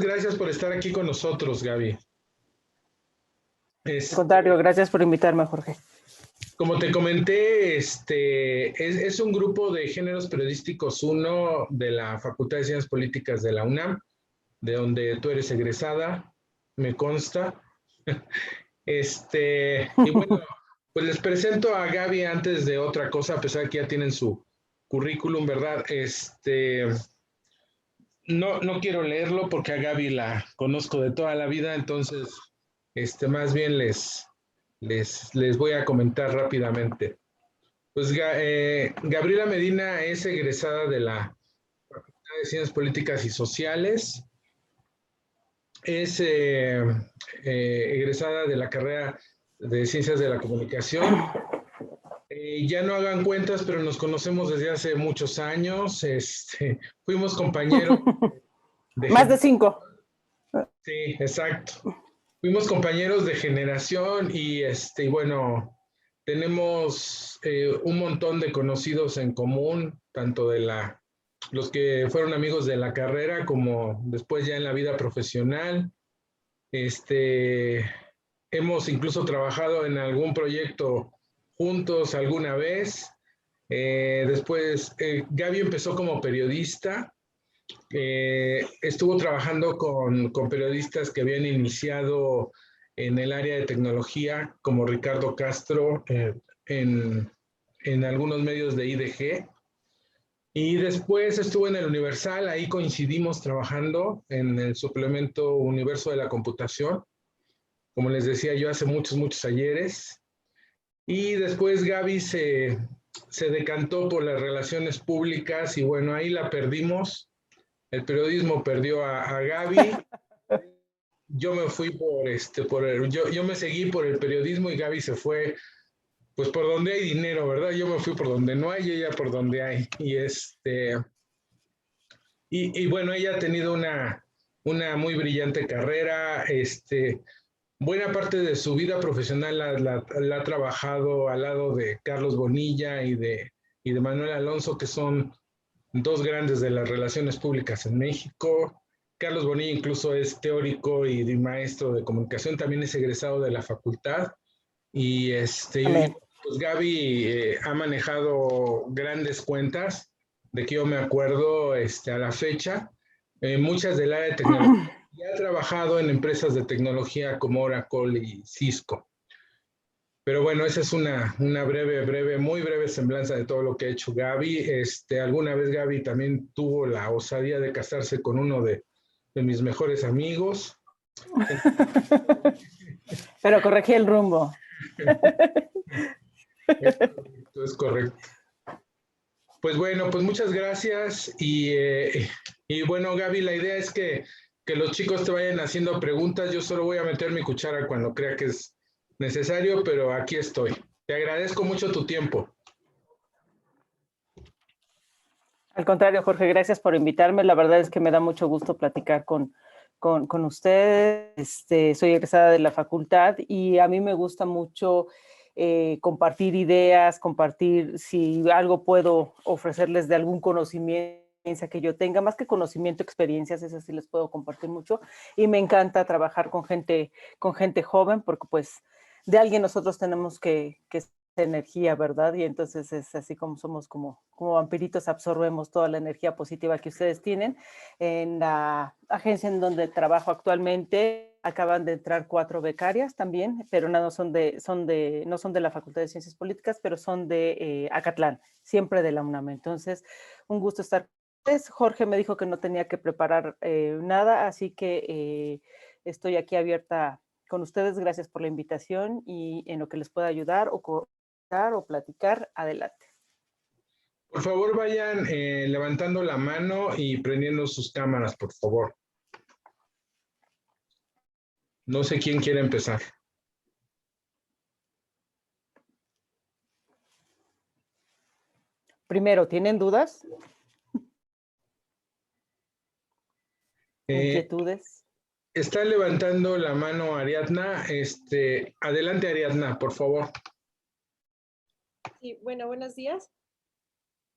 gracias por estar aquí con nosotros, Gaby. Al contrario, gracias por invitarme, Jorge. Como te comenté, es un grupo de géneros periodísticos uno de la Facultad de Ciencias Políticas de la UNAM, de donde tú eres egresada, me consta. Y bueno, pues les presento a Gaby antes de otra cosa, a pesar de que ya tienen su currículum, ¿verdad? No quiero leerlo porque a Gaby la conozco de toda la vida, entonces, más bien les voy a comentar rápidamente. Pues Gabriela Medina es egresada de la Facultad de Ciencias Políticas y Sociales, es egresada de la carrera de Ciencias de la Comunicación. Ya no hagan cuentas, pero nos conocemos desde hace muchos años. Fuimos compañeros de Más de generación. 5. Sí, exacto. Fuimos compañeros de generación y bueno, tenemos un montón de conocidos en común, tanto de los que fueron amigos de la carrera como después ya en la vida profesional. Este, Hemos incluso trabajado en algún proyecto juntos alguna vez. Después, Gaby empezó como periodista, estuvo trabajando con periodistas que habían iniciado en el área de tecnología, como Ricardo Castro, en algunos medios de IDG. Y después estuvo en el Universal, ahí coincidimos trabajando en el suplemento Universo de la Computación, como les decía yo, hace muchos ayeres. Y después Gaby se decantó por las relaciones públicas y bueno, ahí la perdimos. El periodismo perdió a Gaby. Yo me fui yo me seguí por el periodismo y Gaby se fue, pues por donde hay dinero, ¿verdad? Yo me fui por donde no hay y ella por donde hay. Y bueno, ella ha tenido una muy brillante carrera. Buena parte de su vida profesional la ha trabajado al lado de Carlos Bonilla y de Manuel Alonso, que son dos grandes de las relaciones públicas en México. Carlos Bonilla incluso es teórico y maestro de comunicación, también es egresado de la facultad. Y Amén. pues Gaby ha manejado grandes cuentas, de que yo me acuerdo a la fecha, muchas del área de tecnología. Ya ha trabajado en empresas de tecnología como Oracle y Cisco. Pero bueno, esa es una muy breve semblanza de todo lo que ha hecho Gaby. Alguna vez Gaby también tuvo la osadía de casarse con uno de mis mejores amigos. Pero corregí el rumbo. Es correcto. Pues bueno, pues muchas gracias. Y bueno, Gaby, la idea es que los chicos te vayan haciendo preguntas. Yo solo voy a meter mi cuchara cuando crea que es necesario, pero aquí estoy. Te agradezco mucho tu tiempo. Al contrario, Jorge, gracias por invitarme. La verdad es que me da mucho gusto platicar con usted. Soy egresada de la facultad y a mí me gusta mucho compartir ideas, compartir si algo puedo ofrecerles de algún conocimiento que yo tenga, más que conocimiento, experiencias, esas sí les puedo compartir mucho. Y me encanta trabajar con gente joven porque pues de alguien nosotros tenemos que energía, ¿verdad? Y entonces es así como somos como vampiritos, absorbemos toda la energía positiva que ustedes tienen. En la agencia en donde trabajo actualmente acaban de entrar 4 becarias también, pero no son de la Facultad de Ciencias Políticas, pero son de Acatlán, siempre de la UNAM. Entonces, un gusto estar con ustedes. Jorge me dijo que no tenía que preparar nada, así que estoy aquí abierta con ustedes. Gracias por la invitación y en lo que les pueda ayudar o platicar, adelante. Por favor, vayan levantando la mano y prendiendo sus cámaras, por favor. No sé quién quiere empezar. Primero, ¿tienen dudas? Eh, ¿Inquietudes? Está levantando la mano Ariadna. Adelante, Ariadna, por favor. Sí, bueno, buenos días.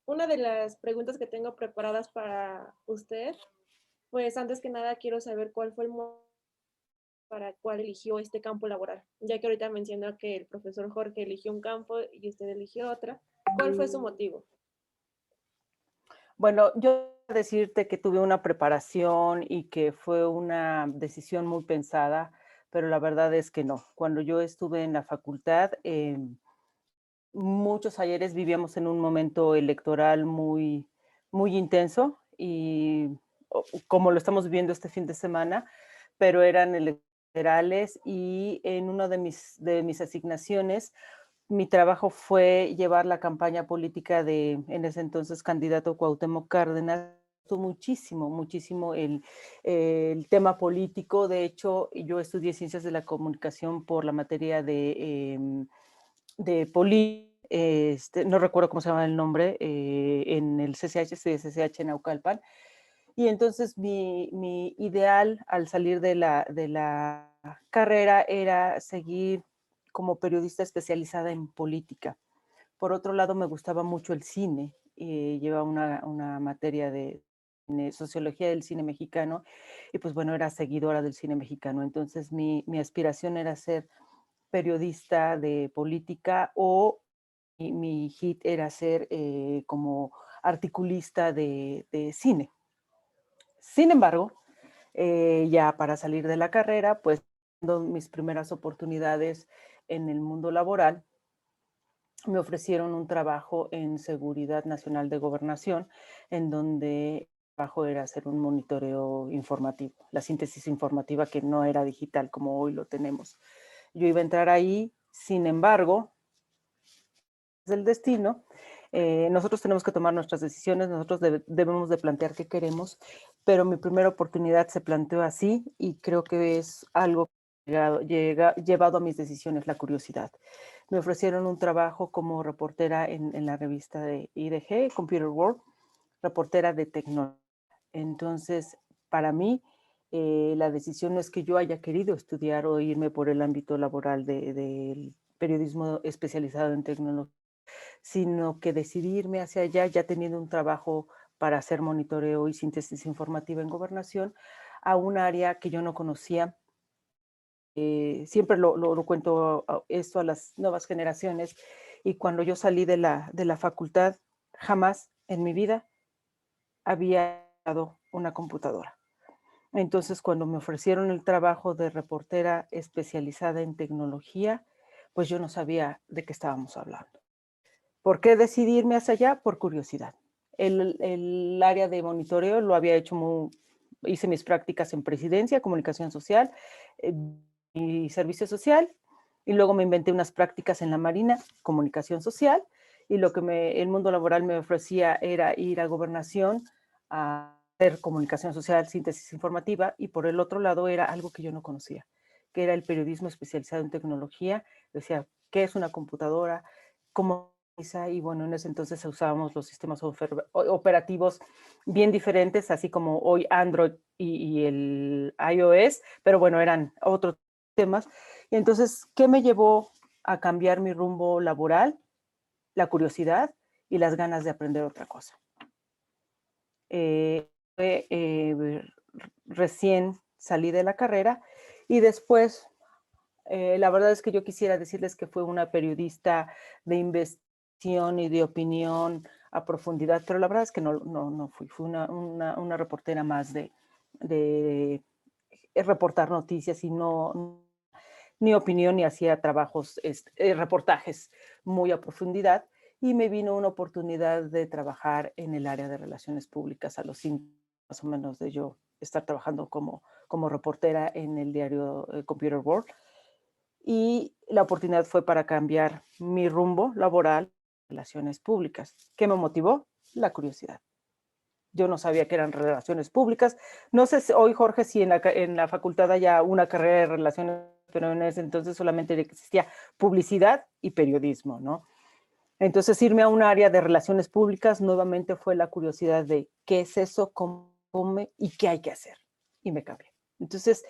Una de las preguntas que tengo preparadas para usted, Pues antes que nada quiero saber cuál fue el motivo para cuál eligió este campo laboral, ya que ahorita menciona que el profesor Jorge eligió un campo y usted eligió otra. ¿Cuál fue su motivo? Bueno, yo decirte que tuve una preparación y que fue una decisión muy pensada, pero la verdad es que no. Cuando yo estuve en la facultad, muchos ayeres vivíamos en un momento electoral muy intenso y como lo estamos viviendo este fin de semana, pero eran electorales y en una de mis asignaciones mi trabajo fue llevar la campaña política de, en ese entonces, candidato Cuauhtémoc Cárdenas. Muchísimo, muchísimo el tema político. De hecho, yo estudié Ciencias de la Comunicación por la materia de no recuerdo cómo se llama el nombre, en el CCH, estudié CCH en Naucalpan. Y entonces mi ideal al salir de la carrera era seguir como periodista especializada en política. Por otro lado, me gustaba mucho el cine. Llevaba una materia de sociología del cine mexicano y pues bueno, era seguidora del cine mexicano. Entonces mi aspiración era ser periodista de política o mi hit era ser como articulista de cine. Sin embargo, ya para salir de la carrera, pues mis primeras oportunidades en el mundo laboral, me ofrecieron un trabajo en Seguridad Nacional de Gobernación, en donde el trabajo era hacer un monitoreo informativo, la síntesis informativa que no era digital como hoy lo tenemos. Yo iba a entrar ahí, sin embargo, del destino, nosotros tenemos que tomar nuestras decisiones, nosotros debemos de plantear qué queremos, pero mi primera oportunidad se planteó así y creo que es algo llevado a mis decisiones, la curiosidad. Me ofrecieron un trabajo como reportera en la revista de IDG, Computer World, reportera de tecnología. Entonces, para mí, la decisión no es que yo haya querido estudiar o irme por el ámbito laboral del periodismo especializado en tecnología, sino que decidí irme hacia allá ya teniendo un trabajo para hacer monitoreo y síntesis informativa en gobernación a un área que yo no conocía. Siempre lo cuento esto a las nuevas generaciones y cuando yo salí de la facultad, jamás en mi vida había dado una computadora. Entonces, cuando me ofrecieron el trabajo de reportera especializada en tecnología, pues yo no sabía de qué estábamos hablando. ¿Por qué decidí irme hacia allá? Por curiosidad. El área de monitoreo lo había hecho hice mis prácticas en presidencia, comunicación social y servicio social, y luego me inventé unas prácticas en la Marina, comunicación social, y lo que el mundo laboral me ofrecía era ir a gobernación a hacer comunicación social, síntesis informativa, y por el otro lado era algo que yo no conocía, que era el periodismo especializado en tecnología. Decía, ¿qué es una computadora? ¿Cómo? Y bueno, en ese entonces usábamos los sistemas operativos bien diferentes, así como hoy Android y el iOS, pero bueno, eran otros temas. Y entonces, ¿qué me llevó a cambiar mi rumbo laboral? La curiosidad y las ganas de aprender otra cosa. Recién salí de la carrera y después, la verdad es que yo quisiera decirles que fue una periodista de investigación y de opinión a profundidad, pero la verdad es que no fui una reportera más de reportar noticias y ni opinión, ni hacía trabajos, reportajes muy a profundidad, y me vino una oportunidad de trabajar en el área de relaciones públicas a los 5 más o menos de yo estar trabajando como reportera en el diario Computer World, y la oportunidad fue para cambiar mi rumbo laboral, relaciones públicas. ¿Qué me motivó? La curiosidad. Yo no sabía que eran relaciones públicas. No sé si hoy, Jorge, si en la facultad haya una carrera de relaciones, pero en ese entonces solamente existía publicidad y periodismo, ¿no? Entonces, irme a un área de relaciones públicas nuevamente fue la curiosidad de qué es eso, cómo y qué hay que hacer. Y me cambié. Entonces,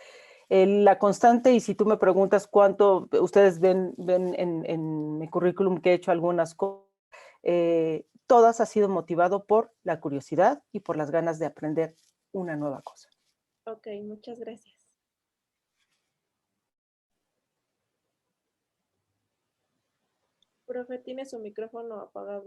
la constante, y si tú me preguntas cuánto ustedes ven en mi currículum que he hecho algunas cosas, todas ha sido motivado por la curiosidad y por las ganas de aprender una nueva cosa. Ok, muchas gracias. Profe, tiene su micrófono apagado.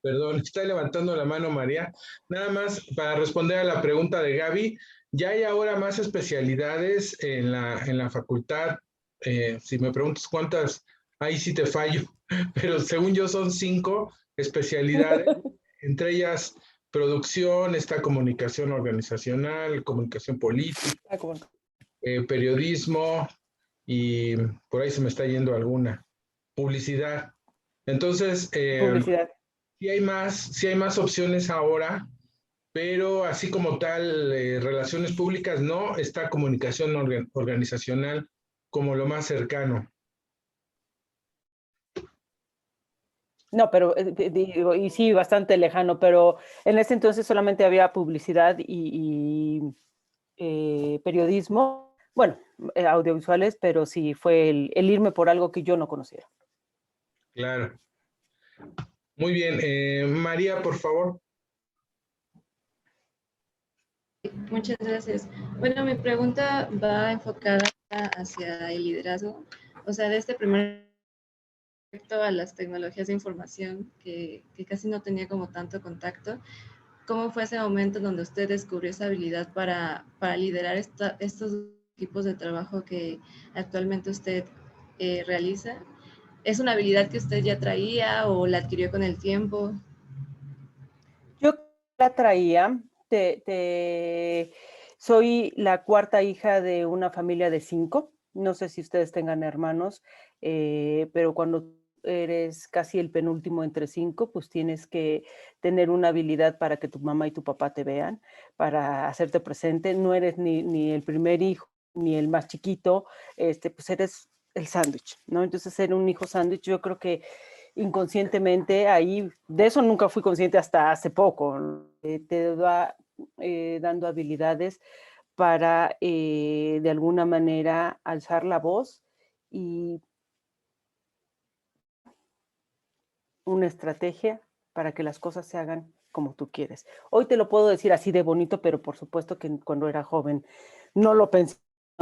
Perdón, está levantando la mano María. Nada más para responder a la pregunta de Gaby, ya hay ahora más especialidades en la facultad. Si me preguntas cuántas, ahí sí te fallo, pero según yo son 5 especialidades, entre ellas producción, está comunicación organizacional, comunicación política, Ah, ¿cómo no? periodismo y por ahí se me está yendo alguna, publicidad. Entonces, Publicidad. sí hay más opciones ahora, pero así como tal, relaciones públicas no, está comunicación organizacional como lo más cercano. No, pero digo, y sí, bastante lejano, pero en ese entonces solamente había publicidad y periodismo, bueno, audiovisuales, pero sí fue el irme por algo que yo no conocía. Claro. Muy bien. María, por favor. Muchas gracias. Bueno, mi pregunta va enfocada hacia el liderazgo, o sea, de este primer respecto a las tecnologías de información que casi no tenía como tanto contacto. ¿Cómo fue ese momento donde usted descubrió esa habilidad para liderar estos equipos de trabajo que actualmente usted realiza? ¿Es una habilidad que usted ya traía o la adquirió con el tiempo? Yo la traía, soy la cuarta hija de una familia de 5. No sé si ustedes tengan hermanos, pero cuando eres casi el penúltimo entre 5, pues tienes que tener una habilidad para que tu mamá y tu papá te vean, para hacerte presente. No eres ni el primer hijo, ni el más chiquito, pues eres el sándwich, ¿no? Entonces, ser un hijo sándwich, yo creo que inconscientemente ahí, de eso nunca fui consciente hasta hace poco, ¿no? Te va dando habilidades para de alguna manera alzar la voz y una estrategia para que las cosas se hagan como tú quieres. Hoy te lo puedo decir así de bonito, pero por supuesto que cuando era joven no lo pensé.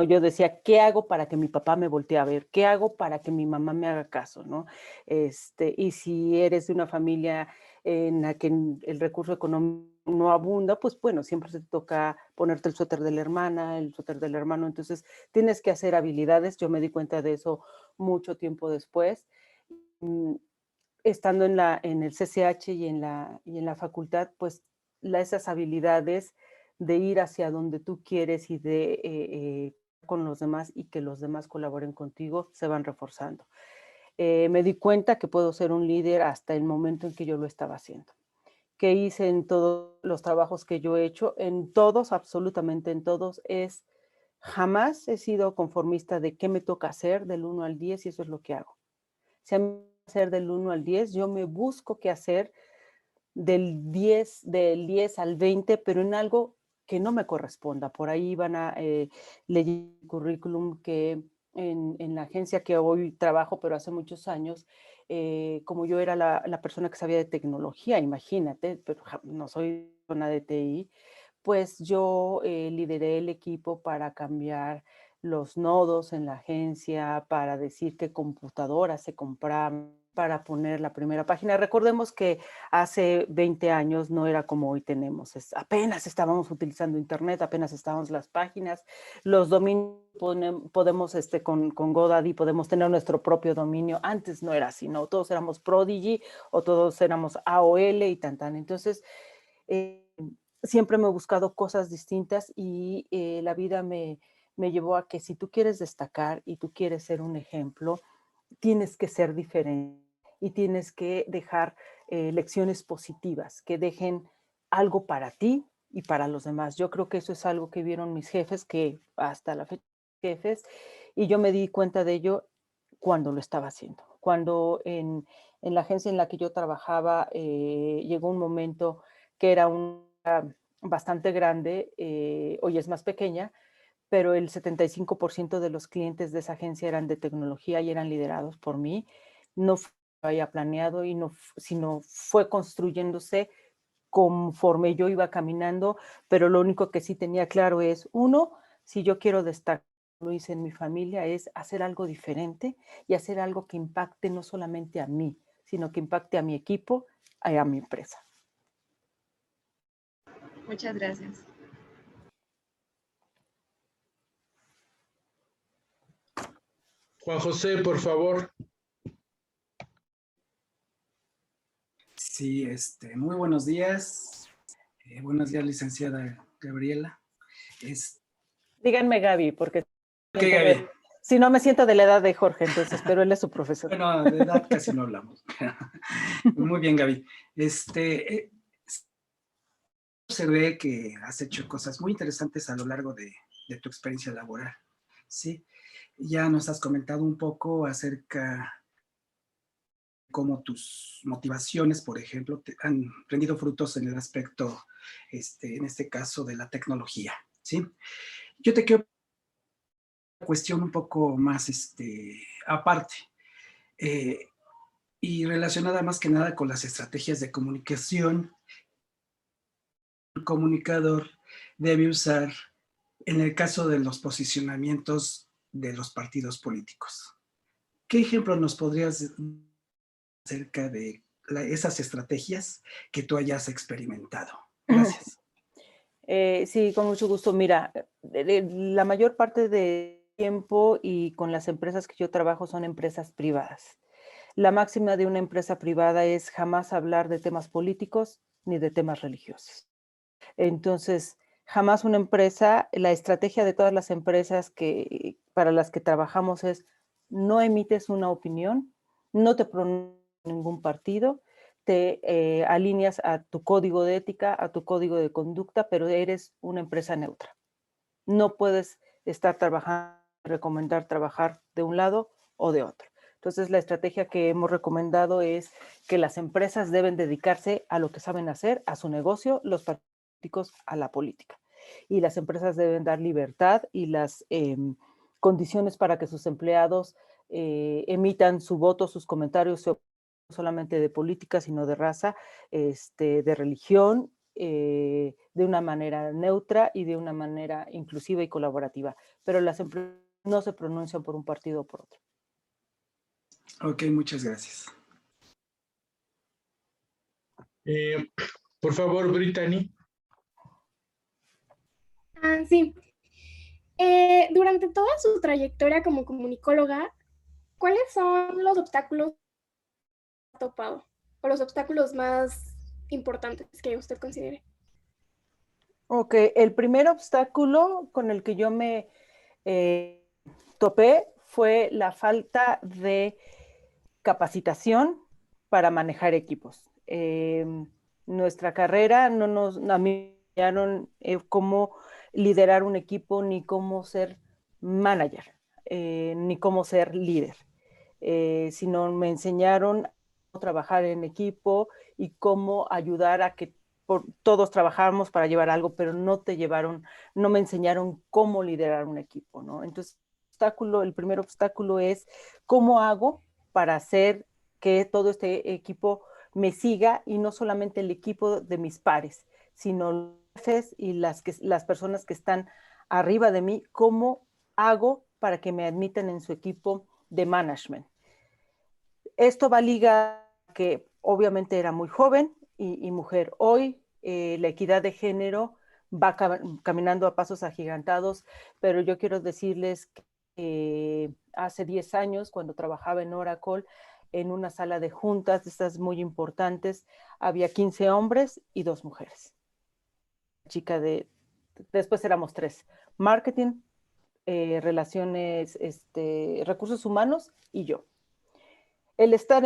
Yo decía, ¿qué hago para que mi papá me voltee a ver? ¿Qué hago para que mi mamá me haga caso? ¿No? Y si eres de una familia en la que el recurso económico no abunda, pues bueno, siempre se te toca ponerte el suéter de la hermana, el suéter del hermano, entonces tienes que hacer habilidades. Yo me di cuenta de eso mucho tiempo después. Estando en el CCH y en la facultad, pues esas habilidades de ir hacia donde tú quieres y de con los demás y que los demás colaboren contigo se van reforzando. Me di cuenta que puedo ser un líder hasta el momento en que yo lo estaba haciendo. ¿Qué hice en todos los trabajos que yo he hecho? En todos, absolutamente en todos, jamás he sido conformista de qué me toca hacer del 1 al 10 y eso es lo que hago. Si a mí hacer del 1 al 10, yo me busco qué hacer del 10 al 20, pero en algo que no me corresponda. Por ahí van a leer el currículum que en la agencia que hoy trabajo, pero hace muchos años, como yo era la persona que sabía de tecnología, imagínate, pero no soy persona de TI, pues yo lideré el equipo para cambiar los nodos en la agencia, para decir qué computadoras se compraban, para poner la primera página. Recordemos que hace 20 años no era como hoy tenemos, apenas estábamos utilizando internet, apenas estábamos las páginas, los dominios podemos, con GoDaddy podemos tener nuestro propio dominio, antes no era así, ¿no? Todos éramos Prodigy o todos éramos AOL y tan. Entonces, siempre me he buscado cosas distintas y la vida me llevó a que si tú quieres destacar y tú quieres ser un ejemplo, tienes que ser diferente y tienes que dejar lecciones positivas, que dejen algo para ti y para los demás. Yo creo que eso es algo que vieron mis jefes, que hasta la fecha jefes, y yo me di cuenta de ello cuando lo estaba haciendo. Cuando en la agencia en la que yo trabajaba llegó un momento que era bastante grande, hoy es más pequeña, pero el 75% de los clientes de esa agencia eran de tecnología y eran liderados por mí. No fue haya planeado y no, sino fue construyéndose conforme yo iba caminando, pero lo único que sí tenía claro es, uno, si yo quiero destacar, lo hice en mi familia, es hacer algo diferente y hacer algo que impacte no solamente a mí, sino que impacte a mi equipo, a mi empresa. Muchas gracias. Juan José, por favor. Sí, muy buenos días. Buenos días, licenciada Gabriela. Díganme Gaby, porque ¿Qué, Gaby? si no me siento de la edad de Jorge, entonces, pero él es su profesor. Bueno, de edad casi no hablamos. Muy bien, Gaby. Se ve que has hecho cosas muy interesantes a lo largo de tu experiencia laboral, ¿sí? Ya nos has comentado un poco acerca de cómo tus motivaciones, por ejemplo, te han rendido frutos en el aspecto, en este caso, de la tecnología, ¿sí? Yo te quiero una cuestión un poco más aparte y relacionada más que nada con las estrategias de comunicación. El comunicador debe usar en el caso de los posicionamientos de los partidos políticos. ¿Qué ejemplo nos podrías dar acerca de esas estrategias que tú hayas experimentado? Gracias. Sí, con mucho gusto. Mira, la mayor parte del tiempo y con las empresas que yo trabajo son empresas privadas. La máxima de una empresa privada es jamás hablar de temas políticos ni de temas religiosos. Entonces, jamás una empresa, la estrategia de todas las empresas para las que trabajamos es no emites una opinión, no te pronuncias en ningún partido, te alineas a tu código de ética, a tu código de conducta, pero eres una empresa neutra. No puedes estar trabajando, recomendar trabajar de un lado o de otro. Entonces, la estrategia que hemos recomendado es que las empresas deben dedicarse a lo que saben hacer, a su negocio, los políticos a la política. Y las empresas deben dar libertad y las condiciones para que sus empleados emitan su voto, sus comentarios, no solamente de política, sino de raza, de religión, de una manera neutra y de una manera inclusiva y colaborativa. Pero las empresas no se pronuncian por un partido o por otro. Ok, muchas gracias. Por favor, Brittany. Sí. Durante toda su trayectoria como comunicóloga, ¿cuáles son los obstáculos que ha topado? O los obstáculos más importantes que usted considere. Ok, el primer obstáculo con el que yo me topé fue la falta de capacitación para manejar equipos. Nuestra carrera a mí me enseñaron cómo liderar un equipo, ni cómo ser manager, ni cómo ser líder, sino me enseñaron a trabajar en equipo y cómo ayudar a que todos trabajáramos para llevar algo, pero no me enseñaron cómo liderar un equipo, ¿no? Entonces, el primer obstáculo es cómo hago para hacer que todo este equipo me siga, y no solamente el equipo de mis pares, sino los jefes y las personas que están arriba de mí, cómo hago para que me admitan en su equipo de management. Esto va ligado a que obviamente era muy joven y mujer. Hoy la equidad de género va caminando a pasos agigantados, pero yo quiero decirles que hace 10 años, cuando trabajaba en Oracle, en una sala de juntas de estas muy importantes, había 15 hombres y 2 mujeres. Después éramos 3: marketing, relaciones, recursos humanos y yo. El estar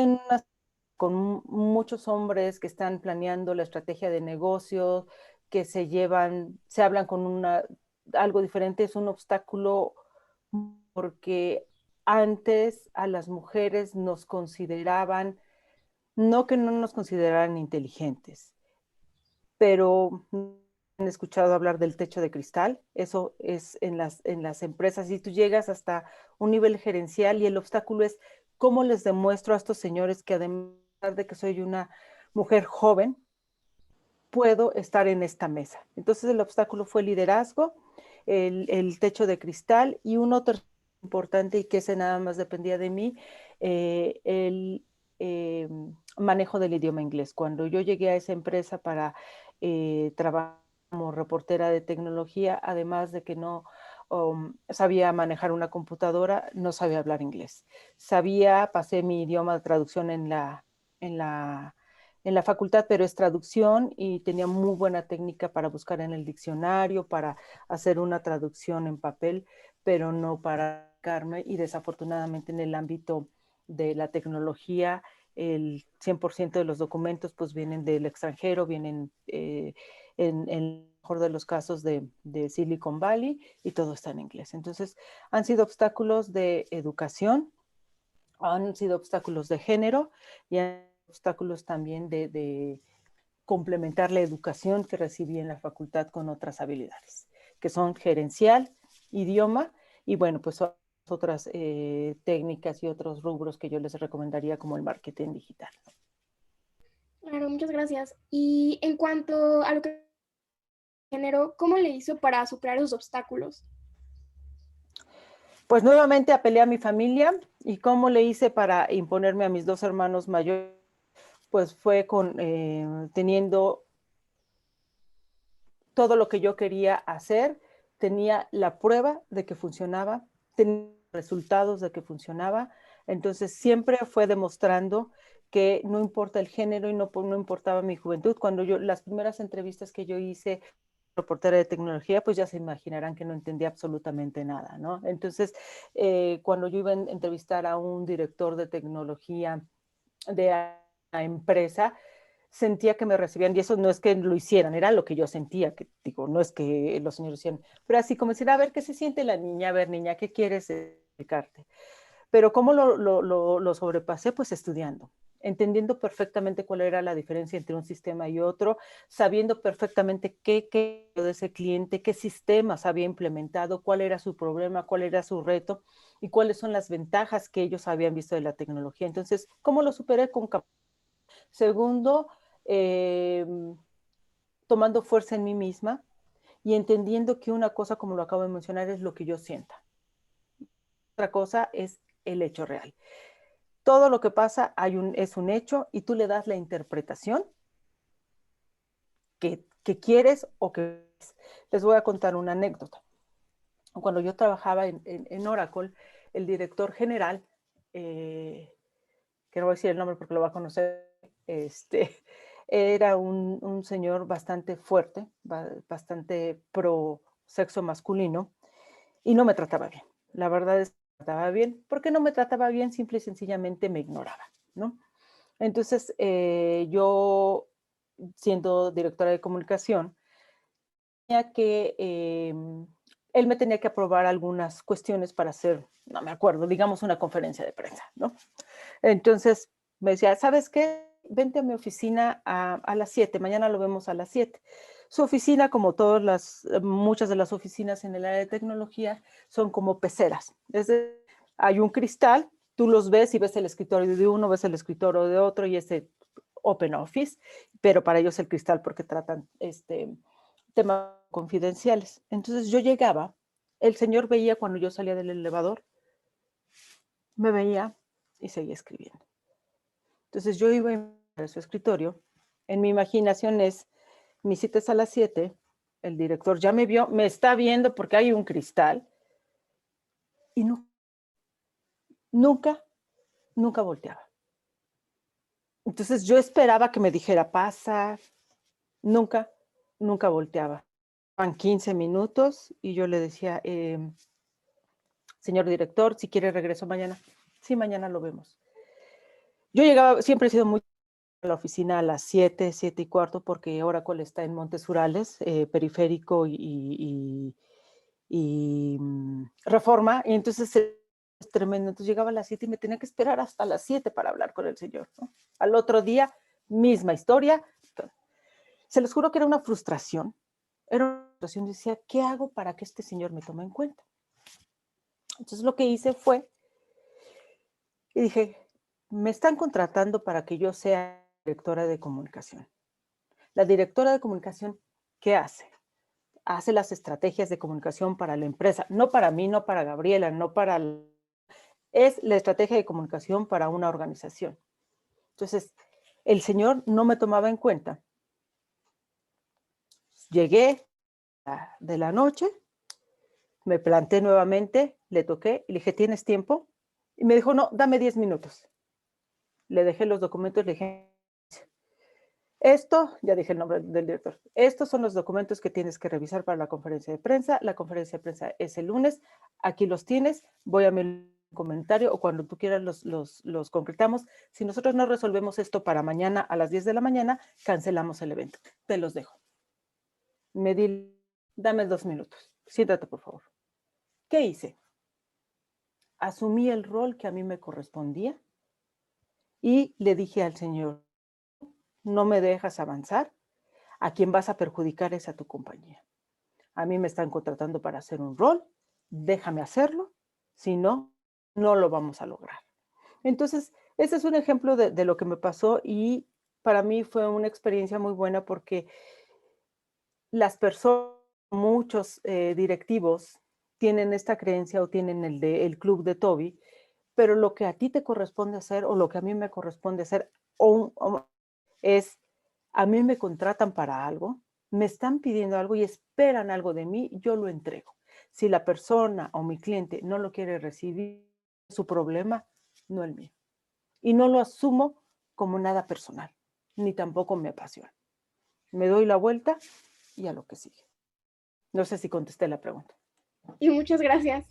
con muchos hombres que están planeando la estrategia de negocio, que se hablan con algo diferente, es un obstáculo, porque antes a las mujeres nos consideraban, no que no nos consideraran inteligentes, pero han escuchado hablar del techo de cristal. Eso es en las empresas, y tú llegas hasta un nivel gerencial y el obstáculo es cómo les demuestro a estos señores que, además de que soy una mujer joven, puedo estar en esta mesa. Entonces el obstáculo fue el liderazgo, el techo de cristal y un otro importante y que ese nada más dependía de mí, el manejo del idioma inglés. Cuando yo llegué a esa empresa para trabajar como reportera de tecnología, además de que no sabía manejar una computadora, no sabía hablar inglés. Pasé mi idioma de traducción en la facultad, pero es traducción y tenía muy buena técnica para buscar en el diccionario, para hacer una traducción en papel, pero no para comunicarme y desafortunadamente en el ámbito de la tecnología el 100% de los documentos pues vienen del extranjero, vienen en el mejor de los casos de Silicon Valley y todo está en inglés. Entonces han sido obstáculos de educación, han sido obstáculos de género y han sido obstáculos también de complementar la educación que recibí en la facultad con otras habilidades, que son gerencial, idioma y bueno, pues otras técnicas y otros rubros que yo les recomendaría como el marketing digital. Claro, muchas gracias. Y en cuanto a lo que género, ¿cómo le hizo para superar esos obstáculos? Pues nuevamente apelé a mi familia y cómo le hice para imponerme a mis dos hermanos mayores, pues fue teniendo todo lo que yo quería hacer, tenía la prueba de que funcionaba, tenía resultados de que funcionaba, entonces siempre fue demostrando que no importa el género y no importaba mi juventud. Cuando las primeras entrevistas que yo hice reportera de tecnología, pues ya se imaginarán que no entendía absolutamente nada, ¿no? Entonces, cuando yo iba a entrevistar a un director de tecnología de la empresa, sentía que me recibían, y eso no es que lo hicieran, era lo que yo sentía, que digo, no es que los señores hicieran, pero así como decir, a ver, ¿qué se siente la niña? A ver, niña, ¿qué quieres explicarte? Pero ¿cómo lo sobrepasé? Pues estudiando, entendiendo perfectamente cuál era la diferencia entre un sistema y otro, sabiendo perfectamente qué de ese cliente, qué sistemas había implementado, cuál era su problema, cuál era su reto y cuáles son las ventajas que ellos habían visto de la tecnología. Entonces, ¿cómo lo superé? Con segundo, tomando fuerza en mí misma y entendiendo que una cosa, como lo acabo de mencionar, es lo que yo sienta. Otra cosa es el hecho real. Todo lo que pasa es un hecho y tú le das la interpretación que quieres o que... Les voy a contar una anécdota. Cuando yo trabajaba en Oracle, el director general, que no voy a decir el nombre porque lo va a conocer, era un señor bastante fuerte, bastante pro sexo masculino y no me trataba bien. La verdad es que me trataba bien. ¿Por qué no me trataba bien? Simple y sencillamente me ignoraba, ¿no? Entonces, yo, siendo directora de comunicación, tenía que, él me tenía que aprobar algunas cuestiones para hacer, no me acuerdo, digamos una conferencia de prensa, ¿no? Entonces me decía, ¿sabes qué? Vente a mi oficina a las 7, mañana lo vemos a las 7. Su oficina, como muchas de las oficinas en el área de tecnología, son como peceras. Hay un cristal, tú los ves y ves el escritorio de uno, ves el escritorio de otro y ese open office, pero para ellos el cristal porque tratan temas confidenciales. Entonces yo llegaba, el señor veía cuando yo salía del elevador, me veía y seguía escribiendo. Entonces yo iba a su escritorio, en mi imaginación mi cita es a las 7, el director ya me vio, me está viendo porque hay un cristal y nunca volteaba. Entonces yo esperaba que me dijera, pasa, nunca volteaba. Van 15 minutos y yo le decía, señor director, si quiere regreso mañana. Sí, mañana lo vemos. Yo llegaba, siempre he sido muy a la oficina a las 7, 7:15, porque Oracle está en Montes Urales, Periférico y Reforma, y entonces es tremendo. Entonces llegaba a las 7 y me tenía que esperar hasta las 7 para hablar con el señor, ¿no? Al otro día, misma historia. Se les juro que era una frustración. Decía, ¿qué hago para que este señor me tome en cuenta? Entonces lo que hice fue, y dije, me están contratando para que yo sea directora de comunicación. La directora de comunicación, ¿qué hace? Hace las estrategias de comunicación para la empresa, no para mí, no para Gabriela, no para... Es la estrategia de comunicación para una organización. Entonces, el señor no me tomaba en cuenta. Llegué de la noche, me planté nuevamente, le toqué y le dije, ¿tienes tiempo? Y me dijo, no, dame 10 minutos. Le dejé los documentos, le dije, esto, ya dije el nombre del director, estos son los documentos que tienes que revisar para la conferencia de prensa. La conferencia de prensa es el lunes, aquí los tienes, voy a mi comentario o cuando tú quieras los concretamos. Si nosotros no resolvemos esto para mañana a las 10 de la mañana, cancelamos el evento. Te los dejo. Me di, dame 2 minutos, siéntate por favor. ¿Qué hice? Asumí el rol que a mí me correspondía y le dije al señor, no me dejas avanzar, a quien vas a perjudicar es a tu compañía. A mí me están contratando para hacer un rol, déjame hacerlo, si no, no lo vamos a lograr. Entonces, ese es un ejemplo de lo que me pasó y para mí fue una experiencia muy buena porque las personas, muchos directivos tienen esta creencia o tienen el club de Toby, pero lo que a ti te corresponde hacer o lo que a mí me corresponde hacer es, a mí me contratan para algo, me están pidiendo algo y esperan algo de mí, yo lo entrego. Si la persona o mi cliente no lo quiere recibir, es su problema, no el mío. Y no lo asumo como nada personal, ni tampoco me apasiona. Me doy la vuelta y a lo que sigue. No sé si contesté la pregunta. Y muchas gracias.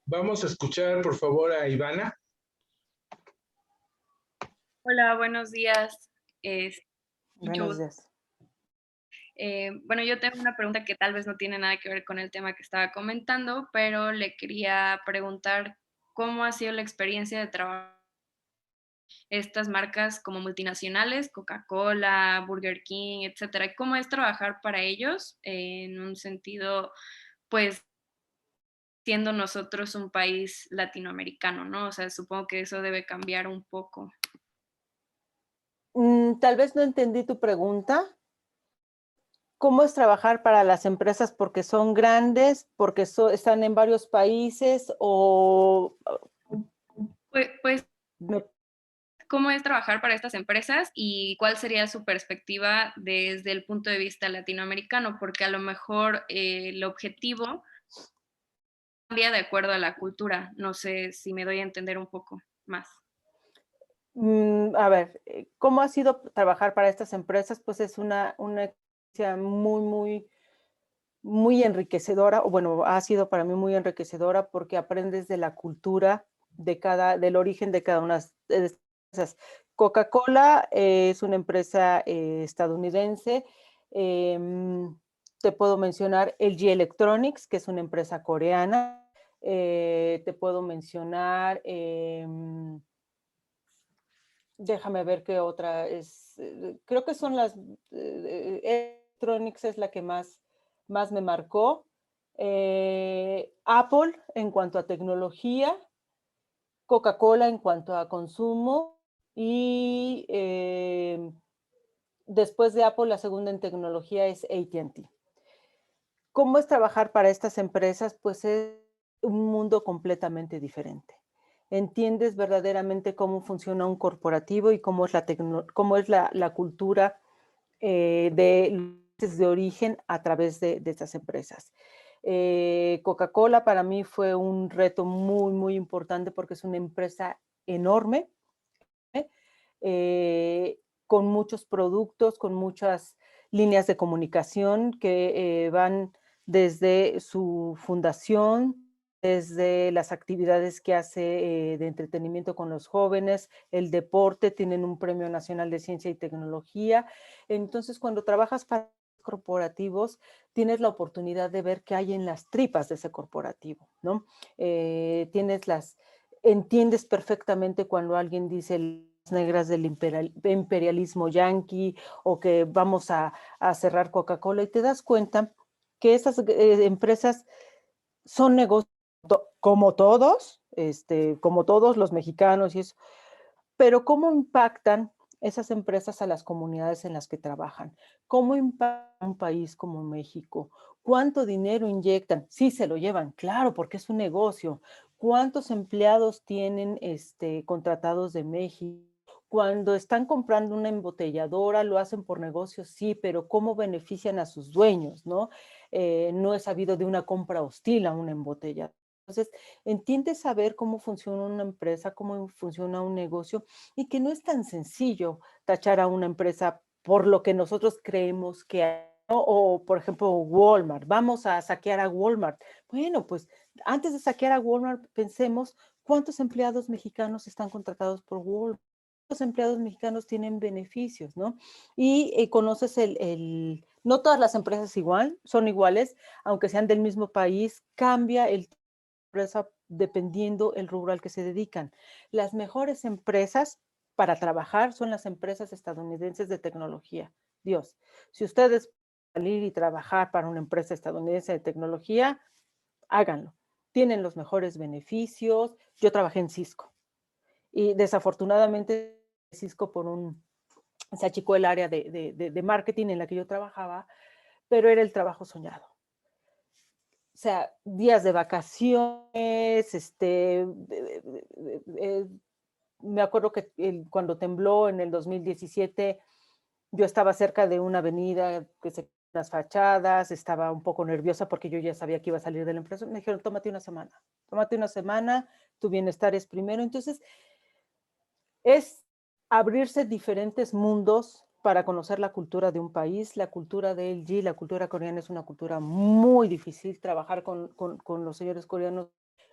Vamos a escuchar, por favor, a Ivana. Hola, buenos días. Buenos días. Bueno, yo tengo una pregunta que tal vez no tiene nada que ver con el tema que estaba comentando, pero le quería preguntar cómo ha sido la experiencia de trabajar estas marcas como multinacionales, Coca-Cola, Burger King, etcétera. ¿Cómo es trabajar para ellos en un sentido, pues, siendo nosotros un país latinoamericano, ¿no? O sea, supongo que eso debe cambiar un poco. Tal vez no entendí tu pregunta. ¿Cómo es trabajar para las empresas porque son grandes, porque están en varios países o...? Pues ¿cómo es trabajar para estas empresas y cuál sería su perspectiva desde el punto de vista latinoamericano? Porque a lo mejor el objetivo cambia de acuerdo a la cultura. No sé si me doy a entender un poco más. A ver, ¿cómo ha sido trabajar para estas empresas? Pues es una experiencia muy enriquecedora, o bueno, ha sido para mí muy enriquecedora porque aprendes de la cultura del origen de cada una de estas empresas. Coca-Cola es una empresa estadounidense. Te puedo mencionar LG Electronics, que es una empresa coreana. Te puedo mencionar... déjame ver qué otra es. Creo que son las Electronics es la que más me marcó. Apple en cuanto a tecnología, Coca-Cola en cuanto a consumo y después de Apple la segunda en tecnología es AT&T. ¿Cómo es trabajar para estas empresas? Pues es un mundo completamente diferente. Entiendes verdaderamente cómo funciona un corporativo y cómo es la cultura de origen a través de estas empresas. Coca-Cola para mí fue un reto muy importante porque es una empresa enorme, con muchos productos, con muchas líneas de comunicación que van desde su fundación, desde las actividades que hace de entretenimiento con los jóvenes, el deporte, tienen un Premio Nacional de Ciencia y Tecnología. Entonces, cuando trabajas para corporativos, tienes la oportunidad de ver qué hay en las tripas de ese corporativo, ¿no? Entiendes perfectamente cuando alguien dice las negras del imperialismo yanqui o que vamos a cerrar Coca-Cola y te das cuenta que esas empresas son negocios como todos los mexicanos y eso, pero ¿cómo impactan esas empresas a las comunidades en las que trabajan? ¿Cómo impacta un país como México? ¿Cuánto dinero inyectan? Sí, se lo llevan, claro, porque es un negocio. ¿Cuántos empleados tienen contratados de México? Cuando están comprando una embotelladora, lo hacen por negocio, sí, pero ¿cómo benefician a sus dueños, no? No he sabido de una compra hostil a una embotella. Entonces, entiende saber cómo funciona una empresa, cómo funciona un negocio y que no es tan sencillo tachar a una empresa por lo que nosotros creemos que hay, ¿no? O, por ejemplo, Walmart. Vamos a saquear a Walmart. Bueno, pues antes de saquear a Walmart, pensemos cuántos empleados mexicanos están contratados por Walmart. Los empleados mexicanos tienen beneficios, ¿no? Y conoces no todas las empresas son iguales, aunque sean del mismo país, cambia el empresa dependiendo el rubro al que se dedican. Las mejores empresas para trabajar son las empresas estadounidenses de tecnología. Dios, si ustedes salir y trabajar para una empresa estadounidense de tecnología, háganlo. Tienen los mejores beneficios. Yo trabajé en Cisco y desafortunadamente Cisco se achicó el área de marketing en la que yo trabajaba, pero era el trabajo soñado. O sea, días de vacaciones, me acuerdo que cuando tembló en el 2017, yo estaba cerca de una avenida que se las fachadas, estaba un poco nerviosa porque yo ya sabía que iba a salir de la empresa. Me dijeron, tómate una semana, tu bienestar es primero. Entonces, es abrirse diferentes mundos para conocer la cultura de un país. La cultura de LG, la cultura coreana es una cultura muy difícil. Trabajar con los señores coreanos,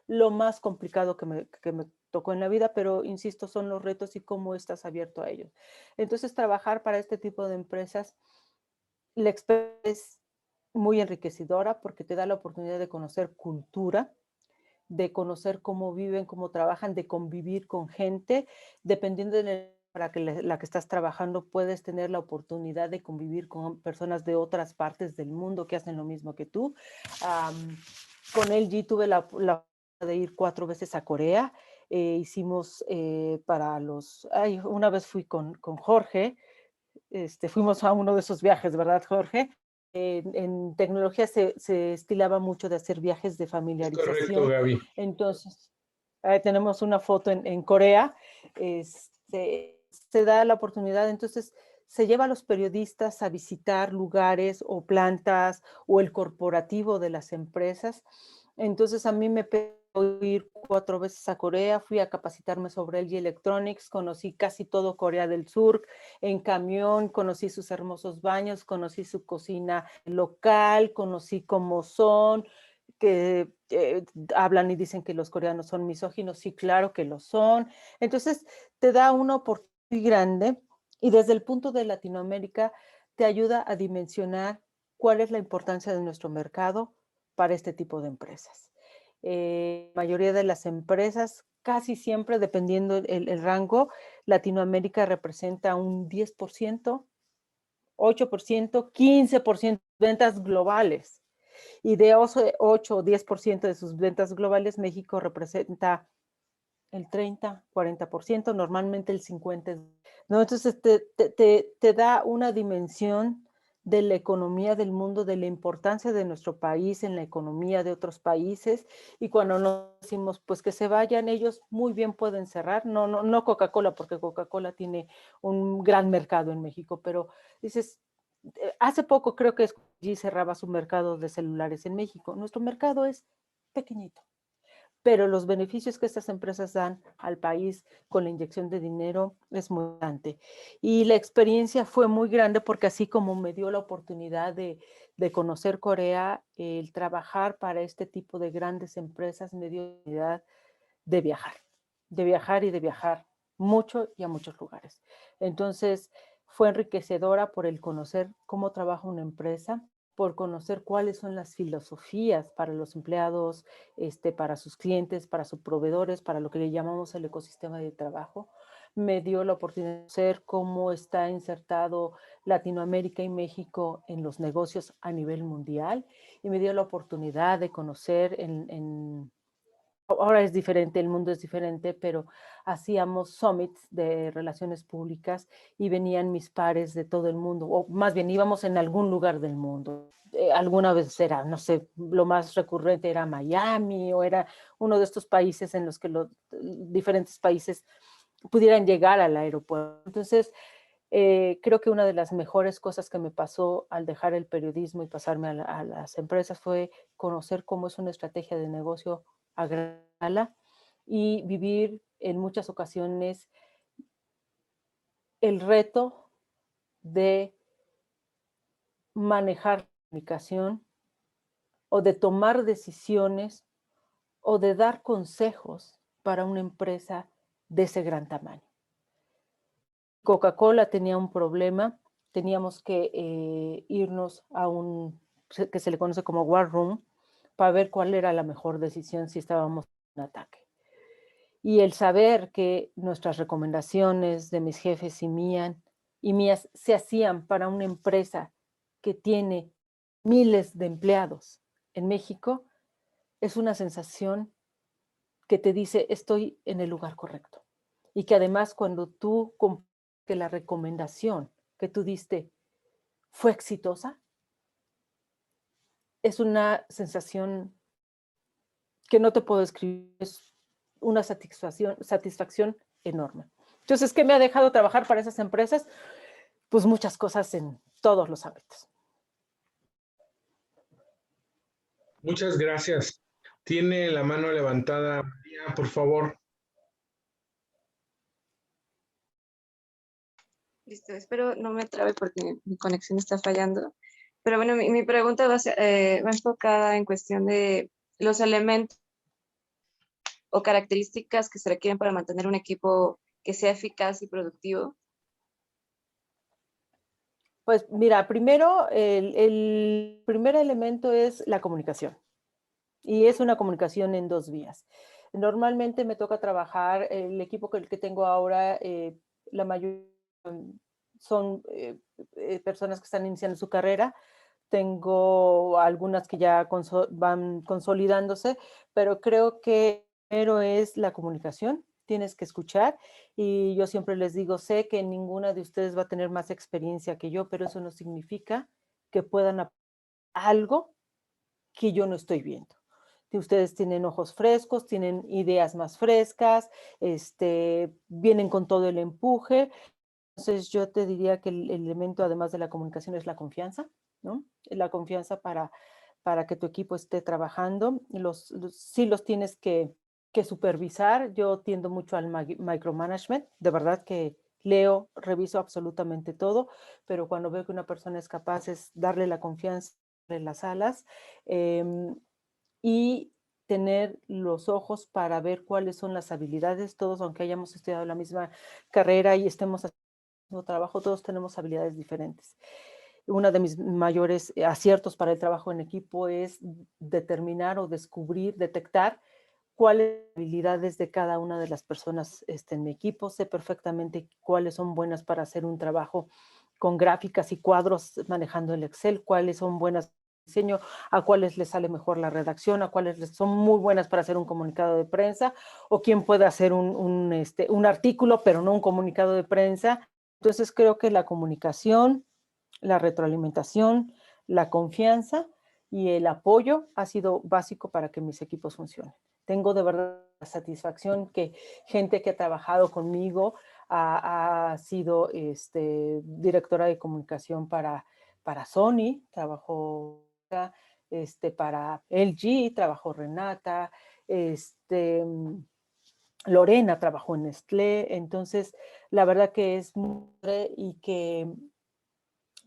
lo más complicado que me tocó en la vida, pero insisto, son los retos y cómo estás abierto a ellos. Entonces, trabajar para este tipo de empresas, la experiencia es muy enriquecedora porque te da la oportunidad de conocer cultura, de conocer cómo viven, cómo trabajan, de convivir con gente, dependiendo de la que estás trabajando, puedes tener la oportunidad de convivir con personas de otras partes del mundo que hacen lo mismo que tú. Con LG tuve la de ir 4 veces a Corea. Hicimos una vez fui con Jorge, fuimos a uno de esos viajes, ¿verdad, Jorge? En tecnología se estilaba mucho de hacer viajes de Es correcto, familiarización. Gaby. Entonces, tenemos una foto en Corea. Se da la oportunidad, entonces se lleva a los periodistas a visitar lugares o plantas o el corporativo de las empresas. Entonces a mí me pegó ir 4 veces a Corea, fui a capacitarme sobre LG Electronics, conocí casi todo Corea del Sur, en camión, conocí sus hermosos baños, conocí su cocina local, conocí cómo son, que hablan y dicen que los coreanos son misóginos, sí, claro que lo son. Entonces, te da una oportunidad muy grande y desde el punto de Latinoamérica te ayuda a dimensionar cuál es la importancia de nuestro mercado para este tipo de empresas. La mayoría de las empresas, casi siempre, dependiendo el rango, Latinoamérica representa un 10%, 8%, 15% de ventas globales. Y de 8 o 10% de sus ventas globales, México representa el 30, 40%, normalmente el 50%. ¿No? Entonces te da una dimensión de la economía del mundo, de la importancia de nuestro país en la economía de otros países, y cuando nos decimos pues que se vayan, ellos muy bien pueden cerrar, no Coca-Cola, porque Coca-Cola tiene un gran mercado en México, pero dices, hace poco creo que LG cerraba su mercado de celulares en México. Nuestro mercado es pequeñito, pero los beneficios que estas empresas dan al país con la inyección de dinero es muy grande. Y la experiencia fue muy grande porque así como me dio la oportunidad de conocer Corea, el trabajar para este tipo de grandes empresas me dio la oportunidad de viajar y de viajar mucho y a muchos lugares. Entonces, fue enriquecedora por el conocer cómo trabaja una empresa, por conocer cuáles son las filosofías para los empleados, para sus clientes, para sus proveedores, para lo que le llamamos el ecosistema de trabajo. Me dio la oportunidad de conocer cómo está insertado Latinoamérica y México en los negocios a nivel mundial, y me dio la oportunidad de conocer ahora es diferente, el mundo es diferente, pero hacíamos summits de relaciones públicas y venían mis pares de todo el mundo, o más bien íbamos en algún lugar del mundo. Alguna vez era, no sé, lo más recurrente era Miami o era uno de estos países en los que los diferentes países pudieran llegar al aeropuerto. Entonces, creo que una de las mejores cosas que me pasó al dejar el periodismo y pasarme a las empresas fue conocer cómo es una estrategia de negocio a gran escala y vivir en muchas ocasiones el reto de manejar la comunicación o de tomar decisiones o de dar consejos para una empresa de ese gran tamaño. Coca-Cola tenía un problema, teníamos que irnos a un, que se le conoce como War Room, para ver cuál era la mejor decisión si estábamos en un ataque. Y el saber que nuestras recomendaciones de mis jefes y mías se hacían para una empresa que tiene miles de empleados en México, es una sensación que te dice estoy en el lugar correcto. Y que además cuando tú que la recomendación que tú diste fue exitosa, es una sensación que no te puedo describir, es una satisfacción enorme. Entonces, ¿qué me ha dejado trabajar para esas empresas? Pues muchas cosas en todos los ámbitos. Muchas gracias. Tiene la mano levantada, María, por favor. Listo, espero no me trabe porque mi conexión está fallando. Pero bueno, mi pregunta va enfocada en cuestión de los elementos o características que se requieren para mantener un equipo que sea eficaz y productivo. Pues mira, primero, el primer elemento es la comunicación. Y es una comunicación en dos vías. Normalmente me toca trabajar, el equipo que tengo ahora, la mayoría son personas que están iniciando su carrera. Tengo algunas que ya van consolidándose, pero creo que primero es la comunicación. Tienes que escuchar y yo siempre les digo, sé que ninguna de ustedes va a tener más experiencia que yo, pero eso no significa que puedan aportar algo que yo no estoy viendo. Que ustedes tienen ojos frescos, tienen ideas más frescas, vienen con todo el empuje. Entonces yo te diría que el elemento además de la comunicación es la confianza, ¿no? La confianza para que tu equipo esté trabajando. Sí los tienes que supervisar. Yo tiendo mucho al micromanagement, de verdad que leo, reviso absolutamente todo, pero cuando veo que una persona es capaz es darle la confianza, darle las alas y tener los ojos para ver cuáles son las habilidades. Todos, aunque hayamos estudiado la misma carrera y estemos haciendo el mismo trabajo, todos tenemos habilidades diferentes. Uno de mis mayores aciertos para el trabajo en equipo es determinar o descubrir, detectar cuáles son las habilidades de cada una de las personas en mi equipo. Sé perfectamente cuáles son buenas para hacer un trabajo con gráficas y cuadros manejando el Excel, cuáles son buenas diseño, a cuáles les sale mejor la redacción, a cuáles les son muy buenas para hacer un comunicado de prensa, o quién puede hacer un artículo, pero no un comunicado de prensa. Entonces creo que la comunicación, la retroalimentación, la confianza y el apoyo ha sido básico para que mis equipos funcionen. Tengo de verdad la satisfacción que gente que ha trabajado conmigo ha sido directora de comunicación para Sony, trabajó para LG, trabajó Renata, Lorena trabajó en Nestlé, entonces la verdad que es muy y que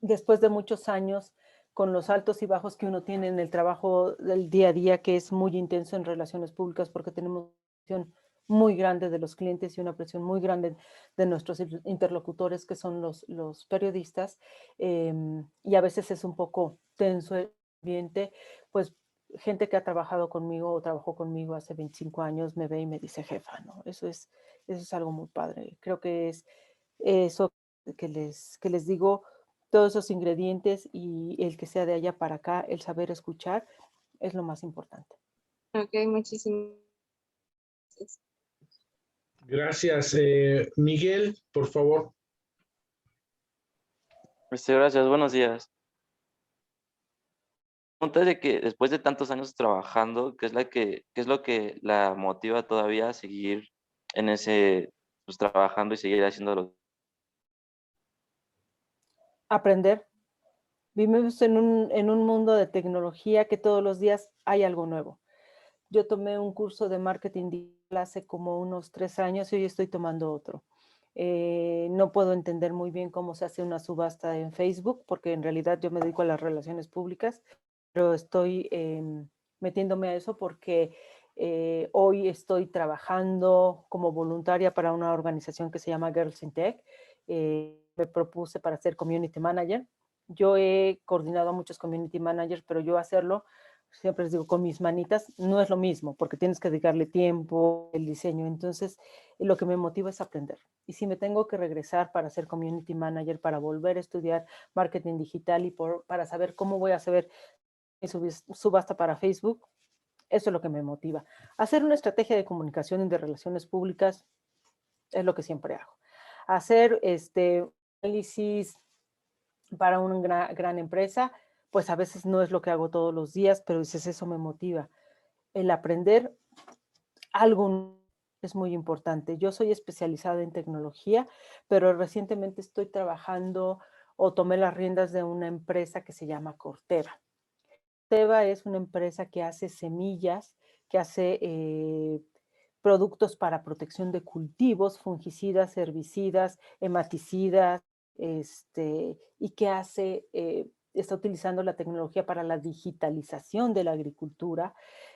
después de muchos años, con los altos y bajos que uno tiene en el trabajo del día a día, que es muy intenso en relaciones públicas porque tenemos una presión muy grande de los clientes y una presión muy grande de nuestros interlocutores, que son los periodistas, y a veces es un poco tenso el ambiente, pues gente que ha trabajado conmigo o trabajó conmigo hace 25 años me ve y me dice jefa, ¿no? Eso es algo muy padre. Creo que es eso que les digo, todos esos ingredientes y el que sea de allá para acá, el saber escuchar, es lo más importante. Ok, muchísimas Gracias. Miguel, por favor. Gracias, buenos días. Pregunta de que después de tantos años trabajando, qué es lo que la motiva todavía a seguir en ese, pues trabajando y seguir haciéndolo? Aprender. Vivimos en un mundo de tecnología que todos los días hay algo nuevo. Yo tomé un curso de marketing digital hace como unos 3 años y hoy estoy tomando otro. No puedo entender muy bien cómo se hace una subasta en Facebook, porque en realidad yo me dedico a las relaciones públicas, pero estoy metiéndome a eso porque hoy estoy trabajando como voluntaria para una organización que se llama Girls in Tech. Me propuse para ser community manager. Yo he coordinado a muchos community managers, pero yo hacerlo, siempre les digo, con mis manitas, no es lo mismo, porque tienes que dedicarle tiempo, el diseño. Entonces, lo que me motiva es aprender. Y si me tengo que regresar para ser community manager, para volver a estudiar marketing digital y para saber cómo voy a hacer subasta para Facebook, eso es lo que me motiva. Hacer una estrategia de comunicación y de relaciones públicas es lo que siempre hago. Hacer análisis para una gran empresa, pues a veces no es lo que hago todos los días, pero dices, eso me motiva. El aprender algo es muy importante. Yo soy especializada en tecnología, pero recientemente estoy trabajando o tomé las riendas de una empresa que se llama Corteva. Corteva es una empresa que hace semillas, que hace productos para protección de cultivos, fungicidas, herbicidas, hematicidas, y que está utilizando la tecnología para la digitalización de la agricultura.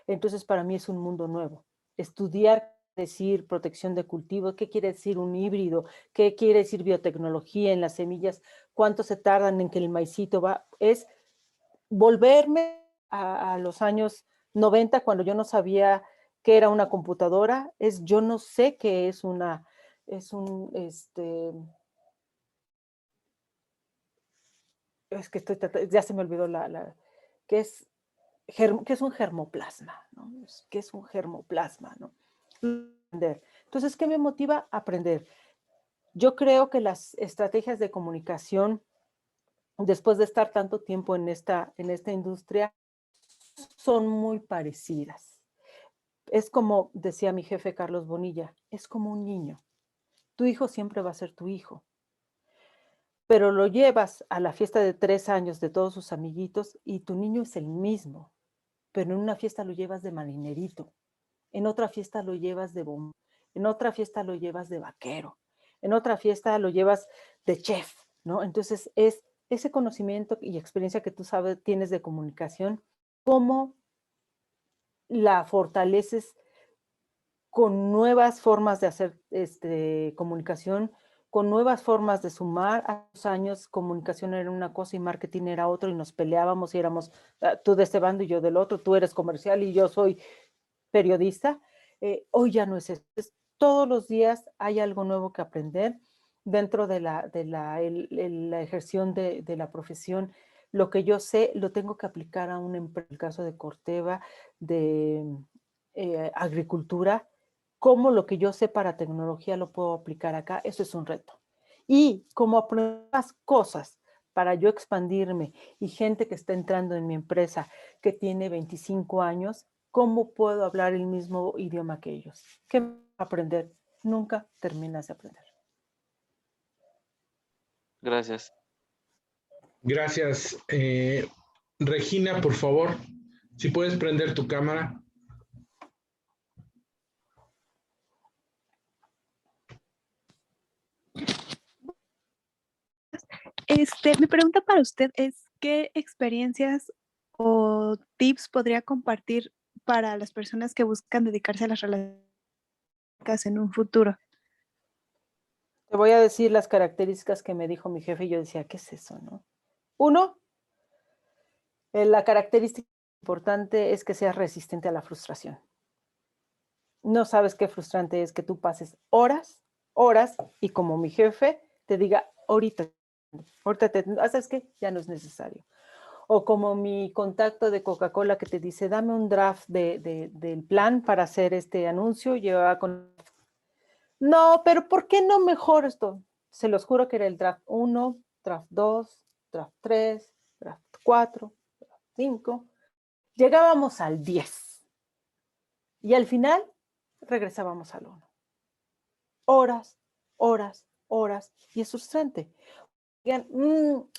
Entonces, para mí es un mundo nuevo. Estudiar, decir protección de cultivos, qué quiere decir un híbrido, qué quiere decir biotecnología en las semillas, cuánto se tardan en que el maicito va, es volverme a los años 90, cuando yo no sabía qué era una computadora, yo no sé qué es es que ya se me olvidó qué es, qué es un germoplasma, ¿no? ¿Qué es un germoplasma, no? Entonces, ¿qué me motiva? Aprender. Yo creo que las estrategias de comunicación, después de estar tanto tiempo en esta industria, son muy parecidas. Es como decía mi jefe Carlos Bonilla, es como un niño. Tu hijo siempre va a ser tu hijo, pero lo llevas a la fiesta de 3 años de todos sus amiguitos y tu niño es el mismo, pero en una fiesta lo llevas de marinerito, en otra fiesta lo llevas de bombo, en otra fiesta lo llevas de vaquero, en otra fiesta lo llevas de chef, ¿no? Entonces es ese conocimiento y experiencia que tú sabes, tienes de comunicación, cómo la fortaleces con nuevas formas de hacer comunicación, con nuevas formas de sumar. Hace los años comunicación era una cosa y marketing era otro y nos peleábamos y éramos tú de este bando y yo del otro, tú eres comercial y yo soy periodista. Hoy ya no es eso. Todos los días hay algo nuevo que aprender dentro de la ejerción de la profesión. Lo que yo sé lo tengo que aplicar a en el caso de Corteva, de agricultura. Cómo lo que yo sé para tecnología lo puedo aplicar acá, eso es un reto. Y como aprender más cosas para yo expandirme y gente que está entrando en mi empresa que tiene 25 años, ¿cómo puedo hablar el mismo idioma que ellos? ¿Qué aprender? Nunca terminas de aprender. Gracias. Gracias. Regina, por favor, si puedes prender tu cámara. Mi pregunta para usted es, ¿qué experiencias o tips podría compartir para las personas que buscan dedicarse a las relaciones en un futuro? Te voy a decir las características que me dijo mi jefe y yo decía, ¿qué es eso, no? Uno, la característica importante es que seas resistente a la frustración. No sabes qué frustrante es que tú pases horas y como mi jefe te diga, ahorita ¿sabes qué? Ya no es necesario. O como mi contacto de Coca-Cola que te dice, dame un draft del plan para hacer este anuncio. Llevaba con... No, pero ¿por qué no mejor esto? Se los juro que era el draft 1, draft 2, draft 3, draft 4, draft 5. Llegábamos al 10. Y al final regresábamos al 1. Horas, horas, horas. Y es frustrante. Digan,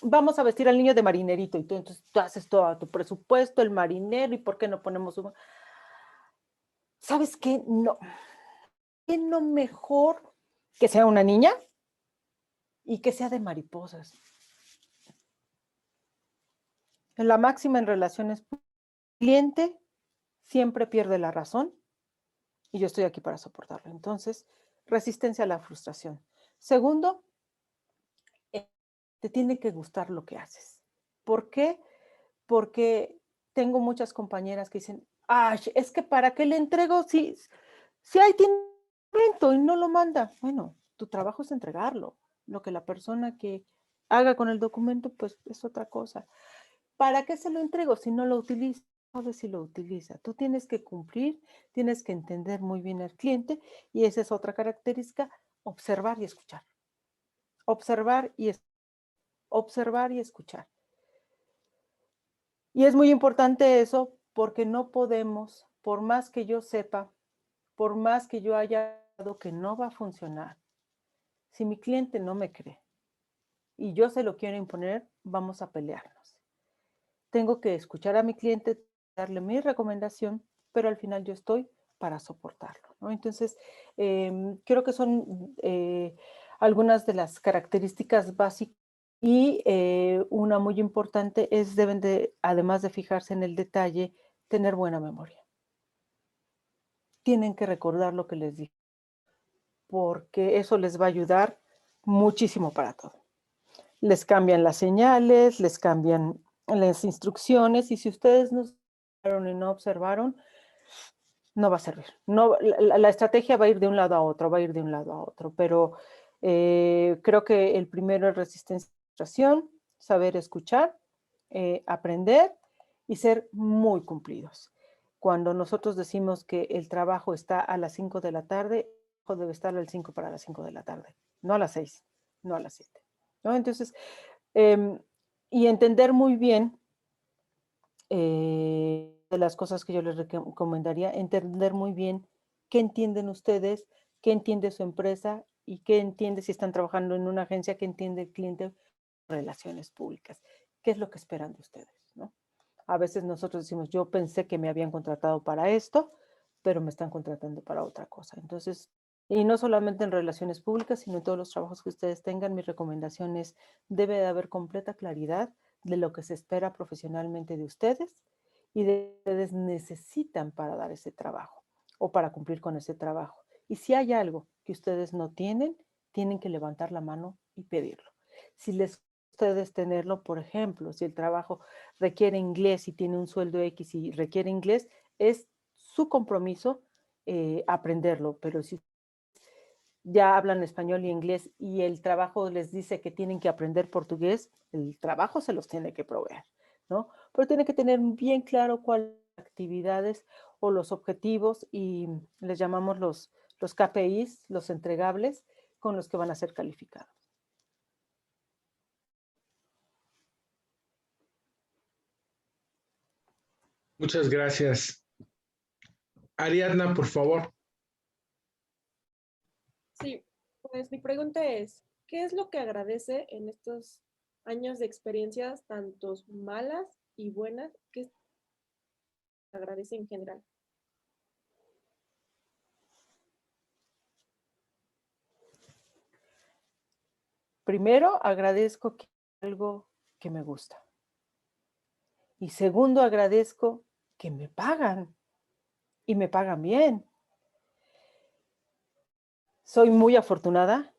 vamos a vestir al niño de marinerito. Y tú, entonces tú haces todo tu presupuesto, el marinero, ¿y por qué no ponemos un... ¿Sabes qué? No. ¿Qué no mejor que sea una niña y que sea de mariposas? En la máxima en relaciones, el cliente siempre pierde la razón y yo estoy aquí para soportarlo. Entonces, resistencia a la frustración. Segundo, te tiene que gustar lo que haces. ¿Por qué? Porque tengo muchas compañeras que dicen, ay, es que ¿para qué le entrego si hay documento y no lo manda? Bueno, tu trabajo es entregarlo. Lo que la persona que haga con el documento, pues es otra cosa. ¿Para qué se lo entrego si no lo utiliza? Sabes si lo utiliza. Tú tienes que cumplir, tienes que entender muy bien al cliente y esa es otra característica, observar y escuchar. Observar y escuchar. Y es muy importante eso porque no podemos, por más que yo sepa, por más que yo haya dado que no va a funcionar, si mi cliente no me cree y yo se lo quiero imponer, vamos a pelearnos. Tengo que escuchar a mi cliente, darle mi recomendación, pero al final yo estoy para soportarlo, ¿no? Entonces, creo que son algunas de las características básicas y una muy importante es deben de, además de fijarse en el detalle, tener buena memoria. Tienen que recordar lo que les dije, porque eso les va a ayudar muchísimo para todo. Les cambian las señales, les cambian las instrucciones y si ustedes no observaron, no va a servir. No, la estrategia va a ir de un lado a otro, pero creo que el primero es resistencia a la frustración, saber escuchar, aprender y ser muy cumplidos. Cuando nosotros decimos que el trabajo está a las 5 de la tarde, debe estar al 5 para las 5 de la tarde, no a las 6, no a las 7. ¿No? Entonces, y entender muy bien de las cosas que yo les recomendaría, entender muy bien qué entienden ustedes, qué entiende su empresa y qué entiende si están trabajando en una agencia, qué entiende el cliente, relaciones públicas, qué es lo que esperan de ustedes, ¿no? A veces nosotros decimos, yo pensé que me habían contratado para esto, pero me están contratando para otra cosa. Entonces, y no solamente en relaciones públicas, sino en todos los trabajos que ustedes tengan, mi recomendación es, debe de haber completa claridad de lo que se espera profesionalmente de ustedes y de ustedes necesitan para dar ese trabajo o para cumplir con ese trabajo. Y si hay algo que ustedes no tienen, tienen que levantar la mano y pedirlo. Si les ustedes tenerlo, por ejemplo, si el trabajo requiere inglés y tiene un sueldo X y requiere inglés, es su compromiso aprenderlo, pero si ya hablan español y inglés y el trabajo les dice que tienen que aprender portugués, el trabajo se los tiene que proveer, ¿no? Pero tiene que tener bien claro cuáles son las actividades o los objetivos y les llamamos los KPIs, los entregables, con los que van a ser calificados. Muchas gracias. Ariadna, por favor. Sí, pues mi pregunta es, ¿qué es lo que agradece en estos años de experiencias, tantos malas y buenas, qué agradece en general? Primero, agradezco que algo que me gusta. Y segundo, agradezco que me pagan y me pagan bien. Soy muy afortunada.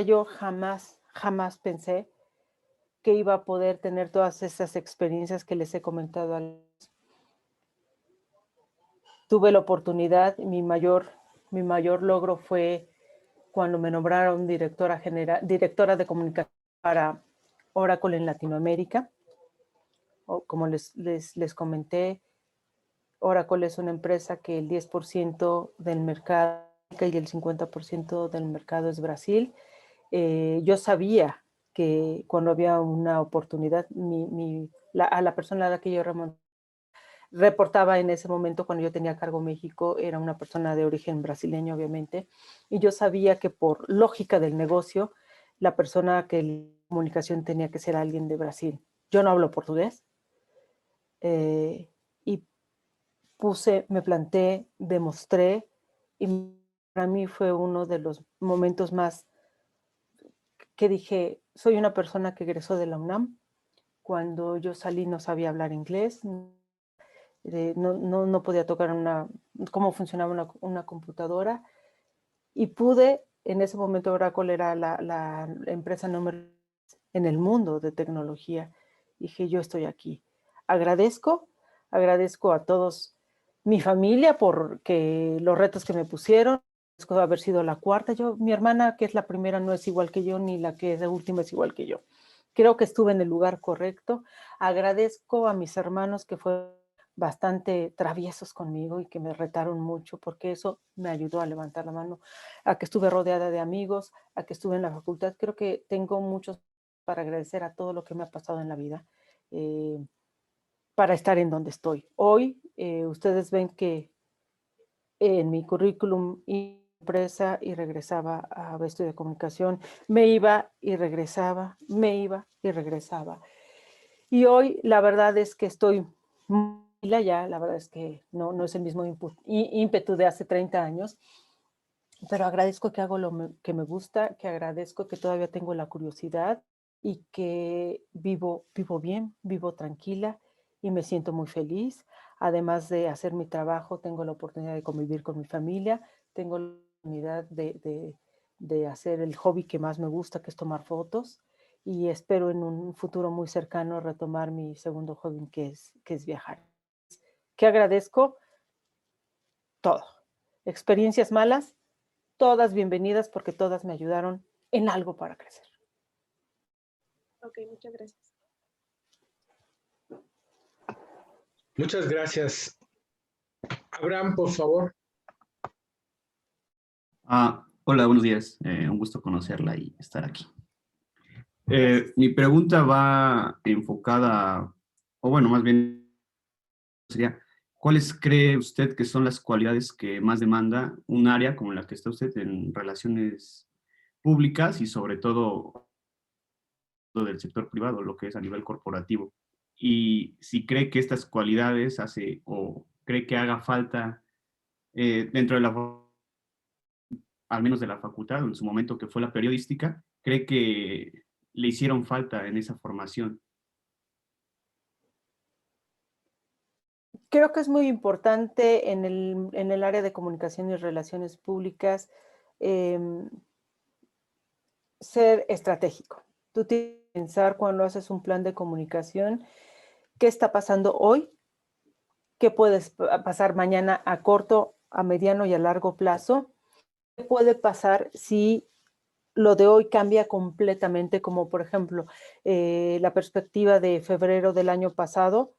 Yo jamás pensé que iba a poder tener todas esas experiencias que les he comentado. Tuve la oportunidad, mi mayor logro fue cuando me nombraron directora de comunicación para Oracle en Latinoamérica. como les comenté, Oracle es una empresa que el 10% del mercado y el 50% del mercado es Brasil. Yo sabía que cuando había una oportunidad, a la persona a la que yo reportaba en ese momento cuando yo tenía a cargo México, era una persona de origen brasileño, obviamente, y yo sabía que por lógica del negocio, la persona que la comunicación tenía que ser alguien de Brasil. Yo no hablo portugués, y me planté, demostré, y para mí fue uno de los momentos más que dije, soy una persona que egresó de la UNAM. Cuando yo salí no sabía hablar inglés, no podía tocar cómo funcionaba una computadora, y pude, en ese momento Oracle era la empresa número en el mundo de tecnología. Dije, yo estoy aquí. Agradezco a todos, mi familia, porque los retos que me pusieron, agradezco haber sido la cuarta. Mi hermana, que es la primera, no es igual que yo, ni la que es la última es igual que yo. Creo que estuve en el lugar correcto. Agradezco a mis hermanos que fueron bastante traviesos conmigo y que me retaron mucho, porque eso me ayudó a levantar la mano, a que estuve rodeada de amigos, a que estuve en la facultad. Creo que tengo muchos para agradecer a todo lo que me ha pasado en la vida, para estar en donde estoy. Hoy, ustedes ven que en mi currículum impresa y regresaba a estudio de comunicación, me iba y regresaba, me iba y regresaba. Y hoy la verdad es que estoy muy ya, la verdad es que no es el mismo ímpetu de hace 30 años, pero agradezco que hago lo que me gusta, que agradezco que todavía tengo la curiosidad y que vivo bien, vivo tranquila y me siento muy feliz. Además de hacer mi trabajo, tengo la oportunidad de convivir con mi familia, tengo la oportunidad de hacer el hobby que más me gusta, que es tomar fotos, y espero en un futuro muy cercano retomar mi segundo hobby, que es viajar. ¿Qué agradezco? Todo. Experiencias malas, todas bienvenidas, porque todas me ayudaron en algo para crecer. Ok, muchas gracias. Muchas gracias. Abraham, por favor. Hola, buenos días. Un gusto conocerla y estar aquí. Mi pregunta va enfocada, o bueno, más bien sería, ¿cuáles cree usted que son las cualidades que más demanda un área como la que está usted en relaciones públicas y sobre todo del sector privado, lo que es a nivel corporativo? Y si cree que estas cualidades hace o cree que haga falta dentro de al menos de la facultad, en su momento que fue la periodística, cree que le hicieron falta en esa formación. Creo que es muy importante en el área de comunicación y relaciones públicas ser estratégico. Tú tienes que pensar cuando haces un plan de comunicación, qué está pasando hoy, qué puedes pasar mañana a corto, a mediano y a largo plazo, qué puede pasar si lo de hoy cambia completamente, como por ejemplo la perspectiva de febrero del año pasado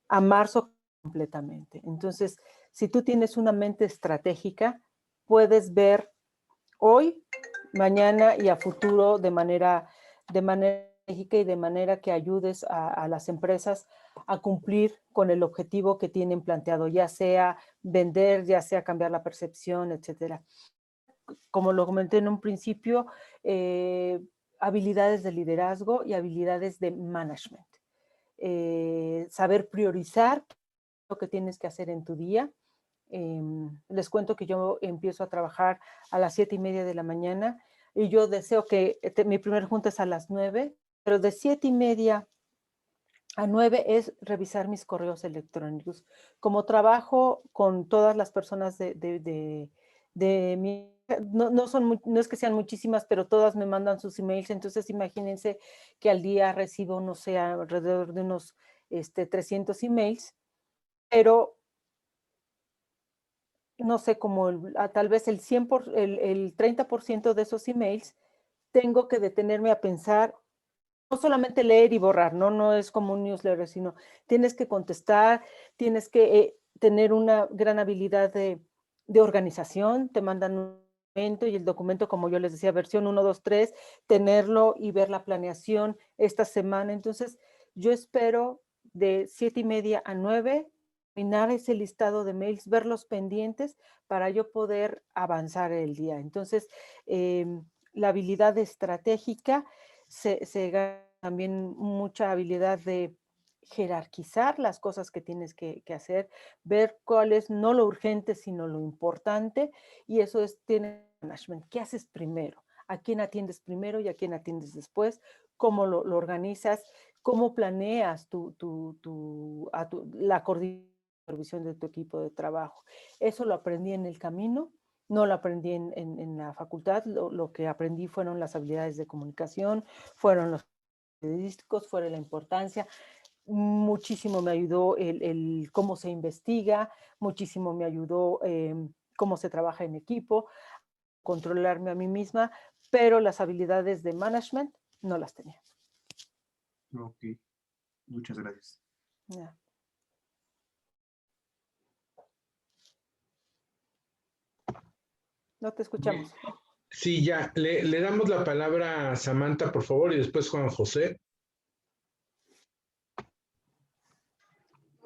a marzo completamente. Entonces, si tú tienes una mente estratégica, puedes ver hoy, mañana y a futuro de manera estratégica y de manera que ayudes a las empresas a cumplir con el objetivo que tienen planteado, ya sea vender, ya sea cambiar la percepción, etcétera. Como lo comenté en un principio, habilidades de liderazgo y habilidades de management. Saber priorizar lo que tienes que hacer en tu día. Les cuento que yo empiezo a trabajar a las 7:30 de la mañana y yo deseo que mi primer junta es a las 9, pero de 7:30 a 9 es revisar mis correos electrónicos. Como trabajo con todas las personas de mi... No es que sean muchísimas, pero todas me mandan sus emails, entonces imagínense que al día recibo, no sé, alrededor de unos 300 emails, pero no sé, como tal vez el 30% de esos emails, tengo que detenerme a pensar no solamente leer y borrar, no es como un newsletter, sino tienes que contestar, tienes que tener una gran habilidad de organización, te mandan un documento y el documento, como yo les decía, versión 1, 2, 3, tenerlo y ver la planeación esta semana. Entonces, yo espero de 7:30 a 9, terminar ese listado de mails, ver los pendientes para yo poder avanzar el día. Entonces, la habilidad estratégica se gana también mucha habilidad de jerarquizar las cosas que tienes que hacer, ver cuál es no lo urgente, sino lo importante, y eso tiene management. ¿Qué haces primero? ¿A quién atiendes primero y a quién atiendes después? ¿Cómo lo organizas? ¿Cómo planeas la coordinación de tu equipo de trabajo? Eso lo aprendí en el camino. No lo aprendí en la facultad, lo que aprendí fueron las habilidades de comunicación, fueron los periodísticos, fueron la importancia. Muchísimo me ayudó el cómo se investiga, muchísimo me ayudó cómo se trabaja en equipo, controlarme a mí misma, pero las habilidades de management no las tenía. Ok, muchas gracias. Yeah. No te escuchamos. Sí, ya. Le damos la palabra a Samantha, por favor, y después Juan José.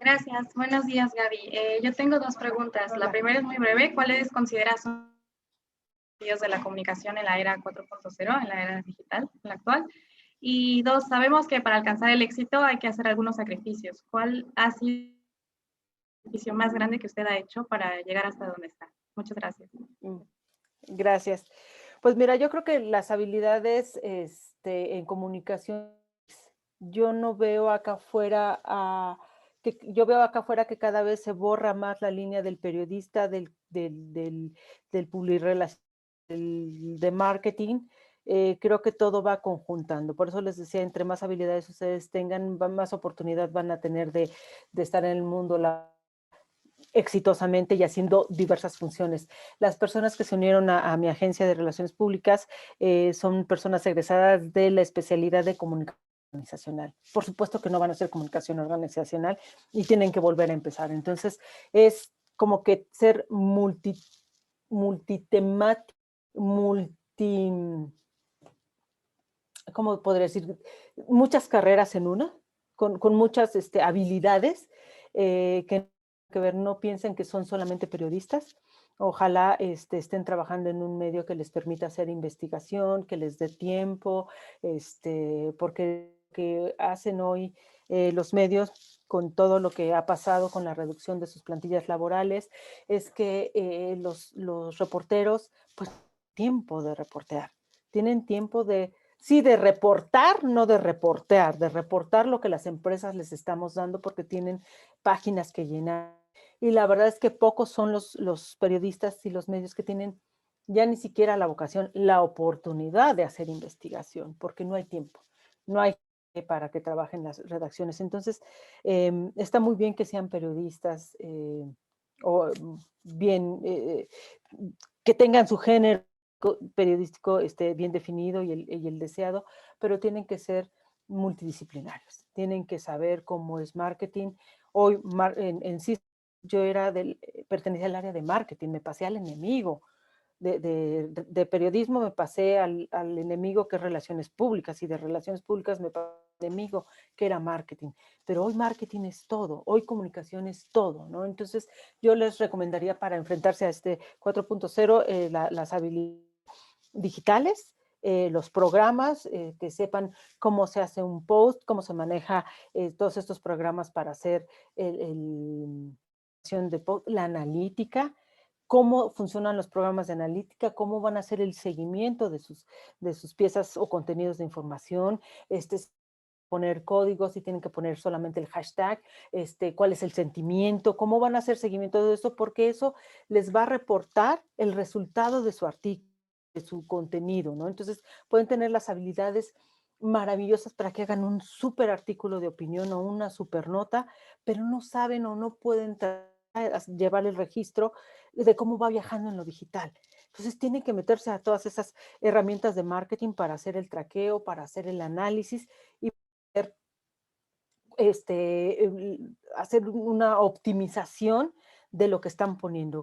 Gracias. Buenos días, Gaby. Yo tengo dos preguntas. La primera es muy breve. ¿Cuáles consideras son los desafíos de la comunicación en la era 4.0, en la era digital, en la actual? Y dos, sabemos que para alcanzar el éxito hay que hacer algunos sacrificios. ¿Cuál ha sido el sacrificio más grande que usted ha hecho para llegar hasta donde está? Muchas gracias. Gracias. Pues mira, yo creo que las habilidades en comunicación, yo no veo acá afuera yo veo acá afuera que cada vez se borra más la línea del periodista, del publirrelaciones, de marketing. Creo que todo va conjuntando. Por eso les decía, entre más habilidades ustedes tengan, más oportunidad van a tener de estar en el mundo exitosamente y haciendo diversas funciones. Las personas que se unieron a mi agencia de relaciones públicas son personas egresadas de la especialidad de comunicación organizacional. Por supuesto que no van a hacer comunicación organizacional y tienen que volver a empezar. Entonces, es como que ser multitemático, ¿cómo podría decir? Muchas carreras en una, con muchas habilidades que ver, no piensen que son solamente periodistas. Ojalá estén trabajando en un medio que les permita hacer investigación, que les dé tiempo, porque que hacen hoy los medios con todo lo que ha pasado con la reducción de sus plantillas laborales, es que los reporteros, pues, tiempo de reportear, tienen tiempo sí, de reportar, no de reportar lo que las empresas les estamos dando porque tienen páginas que llenar. Y la verdad es que pocos son los periodistas y los medios que tienen ya ni siquiera la vocación, la oportunidad de hacer investigación, porque no hay tiempo, no hay para que trabajen las redacciones. Entonces, está muy bien que sean periodistas o bien que tengan su género periodístico bien definido y el deseado, pero tienen que ser multidisciplinarios, tienen que saber cómo es marketing. Hoy en sí yo pertenecía al área de marketing, me pasé al enemigo. De periodismo me pasé al enemigo que es relaciones públicas y de relaciones públicas me pasé al enemigo que era marketing. Pero hoy marketing es todo, hoy comunicación es todo, ¿no? Entonces yo les recomendaría para enfrentarse a este 4.0 las habilidades digitales, los programas, que sepan cómo se hace un post, cómo se maneja todos estos programas para hacer la analítica, cómo funcionan los programas de analítica, cómo van a hacer el seguimiento de sus piezas o contenidos de información, poner códigos, si tienen que poner solamente el hashtag, cuál es el sentimiento, cómo van a hacer seguimiento de eso, porque eso les va a reportar el resultado de su artículo, de su contenido, ¿no? Entonces, pueden tener las habilidades maravillosas para que hagan un súper artículo de opinión o una súper nota, pero no saben o no pueden llevar el registro de cómo va viajando en lo digital. Entonces tienen que meterse a todas esas herramientas de marketing para hacer el traqueo, para hacer el análisis y poder hacer una optimización de lo que están poniendo.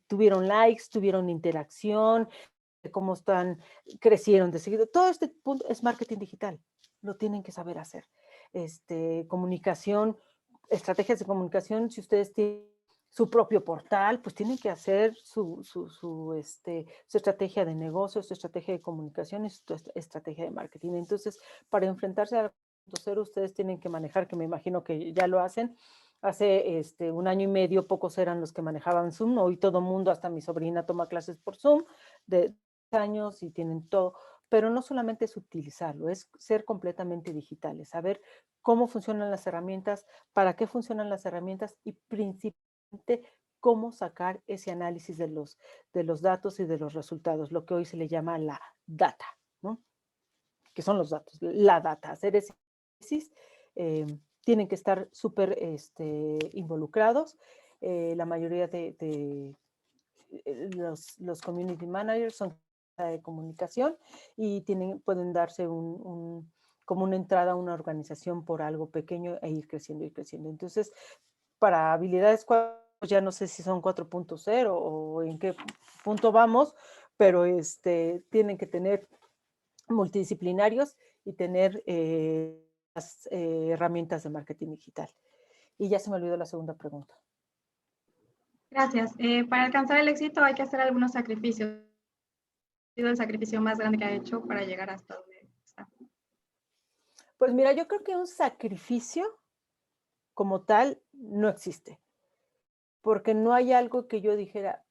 Tuvieron likes, tuvieron interacción, de cómo están, crecieron de seguido. Todo este punto es marketing digital. Lo tienen que saber hacer. Comunicación, estrategias de comunicación, si ustedes tienen su propio portal, pues tienen que hacer su estrategia de negocio, su estrategia de comunicación y su estrategia de marketing. Entonces, para enfrentarse a 4.0, ustedes tienen que manejar, que me imagino que ya lo hacen. Hace 1 año y medio, pocos eran los que manejaban Zoom. Hoy todo mundo, hasta mi sobrina, toma clases por Zoom de años y tienen todo. Pero no solamente es utilizarlo, es ser completamente digitales, saber cómo funcionan las herramientas, para qué funcionan las herramientas y principalmente cómo sacar ese análisis de los datos y de los resultados, lo que hoy se le llama la data, ¿no? Que son los datos, la data, hacer ese análisis. Tienen que estar súper involucrados. La mayoría de los community managers son de comunicación y pueden darse como una entrada a una organización por algo pequeño e ir creciendo y creciendo. Entonces, para habilidades 4, ya no sé si son 4.0 o en qué punto vamos, pero tienen que tener multidisciplinarios y tener las herramientas de marketing digital. Y ya se me olvidó la segunda pregunta. Gracias. Para alcanzar el éxito hay que hacer algunos sacrificios. ¿Cuál ha sido el sacrificio más grande que ha hecho para llegar hasta donde está? Pues mira, yo creo que un sacrificio como tal no existe, porque no hay algo que yo dijera,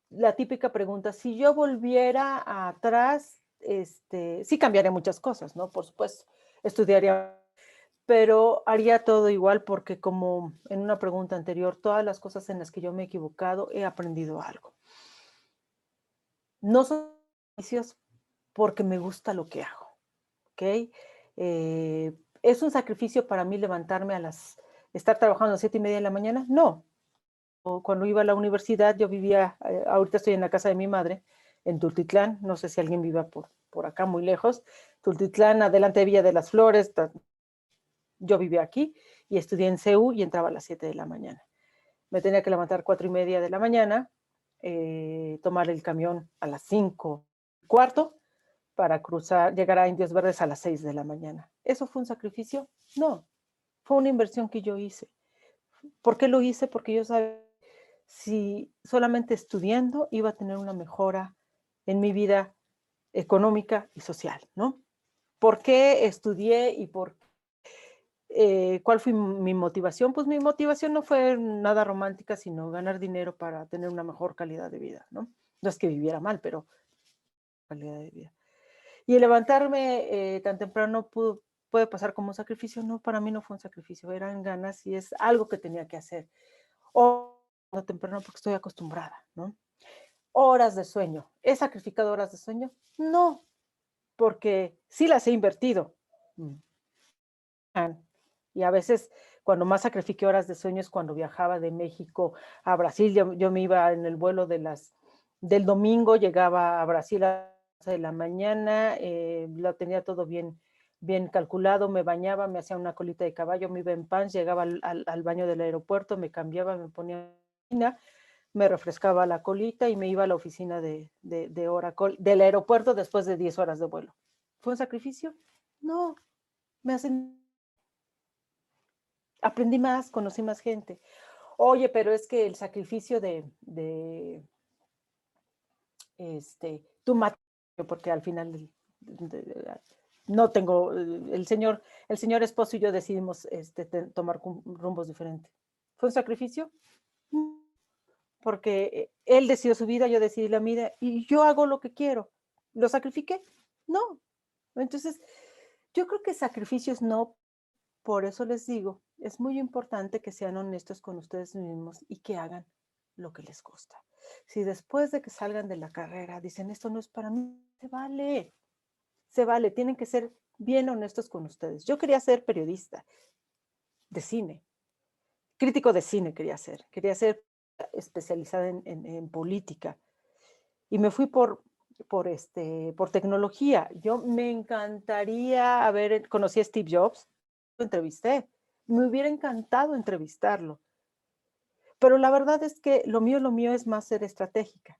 la típica pregunta, si yo volviera atrás, sí cambiaría muchas cosas, ¿no? Por supuesto, estudiaría, pero haría todo igual porque como en una pregunta anterior, todas las cosas en las que yo me he equivocado, he aprendido algo. No son sacrificios porque me gusta lo que hago, ¿ok? ¿Es un sacrificio para mí levantarme estar trabajando a las 7:30 de la mañana? No. Cuando iba a la universidad, yo vivía, ahorita estoy en la casa de mi madre, en Tultitlán, no sé si alguien viva por acá, muy lejos. Tultitlán, adelante de Villa de las Flores, yo vivía aquí y estudié en CEU y entraba a las 7 de la mañana. Me tenía que levantar 4:30 de la mañana, tomar el camión a las 5:15 para llegar a Indios Verdes a las 6 de la mañana. ¿Eso fue un sacrificio? No, fue una inversión que yo hice. ¿Por qué lo hice? Porque yo sabía si solamente estudiando iba a tener una mejora en mi vida económica y social, ¿no? ¿Por qué estudié y cuál fue mi motivación? Pues mi motivación no fue nada romántica, sino ganar dinero para tener una mejor calidad de vida, ¿no? No es que viviera mal, pero calidad de vida. Y el levantarme tan temprano puede pasar como un sacrificio. No, para mí no fue un sacrificio, eran ganas y es algo que tenía que hacer. O no temprano porque estoy acostumbrada, ¿no? Horas de sueño. ¿He sacrificado horas de sueño? No, porque sí las he invertido. Y a veces cuando más sacrifiqué horas de sueño es cuando viajaba de México a Brasil. Yo me iba en el vuelo del domingo, llegaba a Brasil a las 11 de la mañana, lo tenía todo bien calculado, me bañaba, me hacía una colita de caballo, me iba en pants, llegaba al baño del aeropuerto, me cambiaba, me ponía me refrescaba la colita y me iba a la oficina de Oracle del aeropuerto después de 10 horas de vuelo. ¿Fue un sacrificio? No, aprendí más, conocí más gente. Oye, pero es que el sacrificio tu matrimonio, porque al final no tengo, el señor esposo y yo decidimos tomar rumbos diferentes. ¿Fue un sacrificio? Porque él decidió su vida, yo decidí la mía y yo hago lo que quiero. ¿Lo sacrifiqué? No. Entonces, yo creo que sacrificios no, por eso les digo, es muy importante que sean honestos con ustedes mismos y que hagan lo que les gusta. Si después de que salgan de la carrera dicen, esto no es para mí, se vale, tienen que ser bien honestos con ustedes. Yo quería ser periodista de cine, crítico de cine quería ser especializada en política. y me fui por tecnología. Yo me encantaría conocí a Steve Jobs, lo entrevisté, me hubiera encantado entrevistarlo, pero la verdad es que lo mío es más ser estratégica.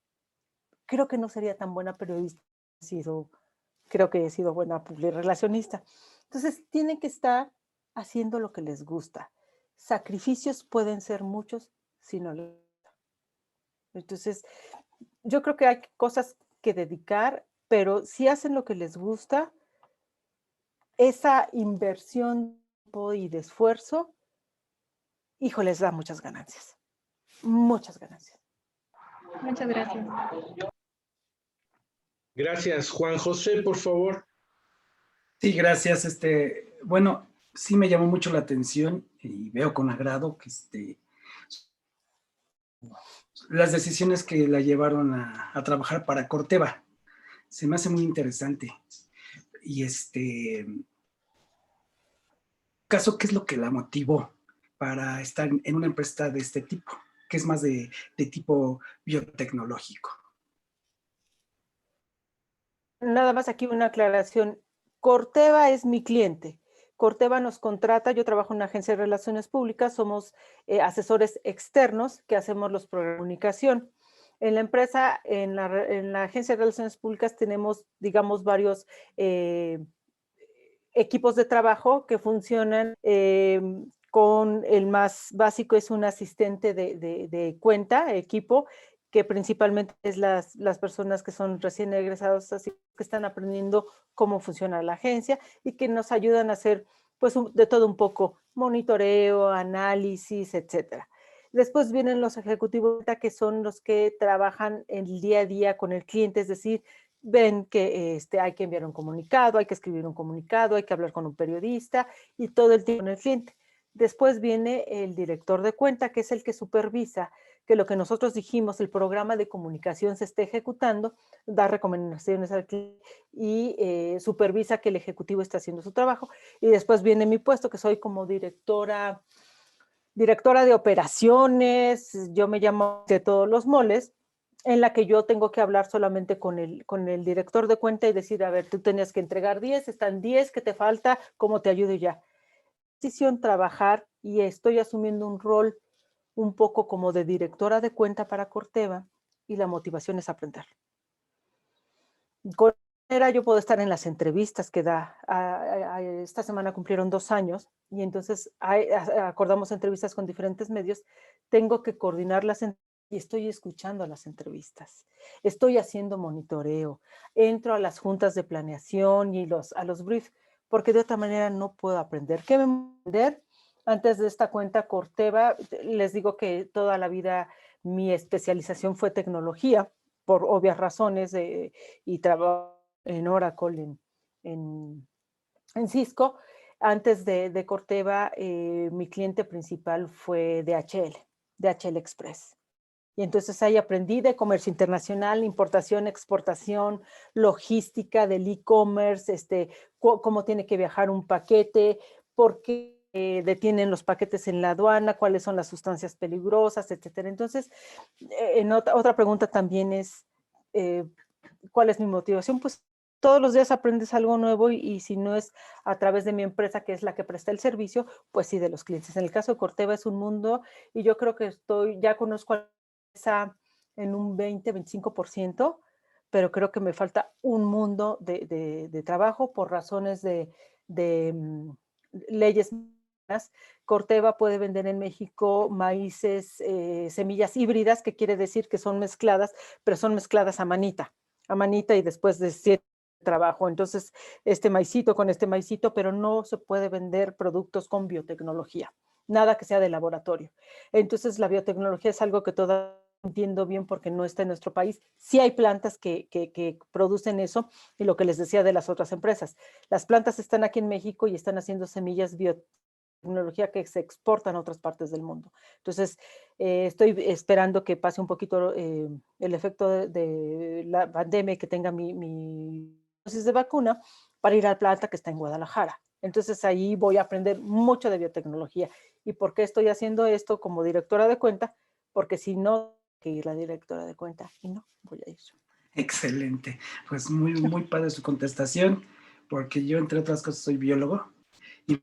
Creo que no sería tan buena periodista, creo que he sido buena publirelacionista. Entonces, tienen que estar haciendo lo que les gusta. Sacrificios pueden ser muchos si no les gusta. Entonces, yo creo que hay cosas que dedicar, pero si hacen lo que les gusta, esa inversión de tiempo y de esfuerzo, hijo, les da muchas ganancias. Muchas ganancias. Muchas gracias. Gracias. Juan José, por favor. Sí, gracias. Bueno, sí me llamó mucho la atención y veo con agrado que las decisiones que la llevaron a trabajar para Corteva. Se me hace muy interesante. Y caso, ¿qué es lo que la motivó para estar en una empresa de este tipo, que es más de tipo biotecnológico? Nada más aquí una aclaración. Corteva es mi cliente. Corteva nos contrata, yo trabajo en una agencia de relaciones públicas, somos asesores externos que hacemos los programas de comunicación. En la empresa, en la agencia de relaciones públicas tenemos, digamos, varios equipos de trabajo que funcionan con el más básico, es un asistente de cuenta, equipo, que principalmente es las personas que son recién egresados, así que están aprendiendo cómo funciona la agencia y que nos ayudan a hacer pues de todo un poco, monitoreo, análisis, etcétera. Después vienen los ejecutivos que son los que trabajan el día a día con el cliente, es decir, ven que hay que enviar un comunicado, hay que escribir un comunicado, hay que hablar con un periodista y todo el tiempo con el cliente. Después viene el director de cuenta, que es el que supervisa que lo que nosotros dijimos, el programa de comunicación se esté ejecutando, da recomendaciones al cliente y supervisa que el ejecutivo esté haciendo su trabajo. Y después viene mi puesto, que soy como directora de operaciones, yo me llamo de todos los moles, en la que yo tengo que hablar solamente con el director de cuenta y decir, a ver, tú tenías que entregar 10, están 10, ¿qué te falta? ¿Cómo te ayudo? Y ya. Decisión trabajar y estoy asumiendo un rol un poco como de directora de cuenta para Corteva y la motivación es aprender. Con yo puedo estar en las entrevistas que da. Esta semana cumplieron 2 años y entonces acordamos entrevistas con diferentes medios. Tengo que coordinarlas y estoy escuchando las entrevistas. Estoy haciendo monitoreo. Entro a las juntas de planeación y a los briefs, porque de otra manera no puedo aprender. ¿Qué me voy a aprender? Antes de esta cuenta Corteva, les digo que toda la vida mi especialización fue tecnología, por obvias razones, y trabajo en Oracle, en Cisco. Antes de Corteva, mi cliente principal fue DHL Express. Y entonces ahí aprendí de comercio internacional, importación, exportación, logística del e-commerce, cómo tiene que viajar un paquete, por qué detienen los paquetes en la aduana, cuáles son las sustancias peligrosas, etcétera. Entonces, otra pregunta también es, ¿cuál es mi motivación? Pues todos los días aprendes algo nuevo y si no es a través de mi empresa, que es la que presta el servicio, pues sí, de los clientes. En el caso de Corteva es un mundo y yo creo que ya conozco a la empresa en un 20-25%, pero creo que me falta un mundo de trabajo por razones de leyes. Corteva puede vender en México maíces, semillas híbridas, que quiere decir que son mezcladas, pero son mezcladas a manita y después de 7 trabajo. Entonces, este maicito con este maicito, pero no se puede vender productos con biotecnología, nada que sea de laboratorio. Entonces, la biotecnología es algo que todavía no entiendo bien porque no está en nuestro país. Sí hay plantas que producen eso y lo que les decía de las otras empresas. Las plantas están aquí en México y están haciendo semillas biotecnología que se exportan a otras partes del mundo. Entonces, estoy esperando que pase un poquito el efecto de la pandemia, que tenga mi dosis de vacuna para ir a la planta que está en Guadalajara. Entonces, ahí voy a aprender mucho de biotecnología. ¿Y por qué estoy haciendo esto como directora de cuenta? Porque si no, que ir la directora de cuenta y no voy a ir. Excelente. Pues muy padre su contestación, porque yo, entre otras cosas, soy biólogo y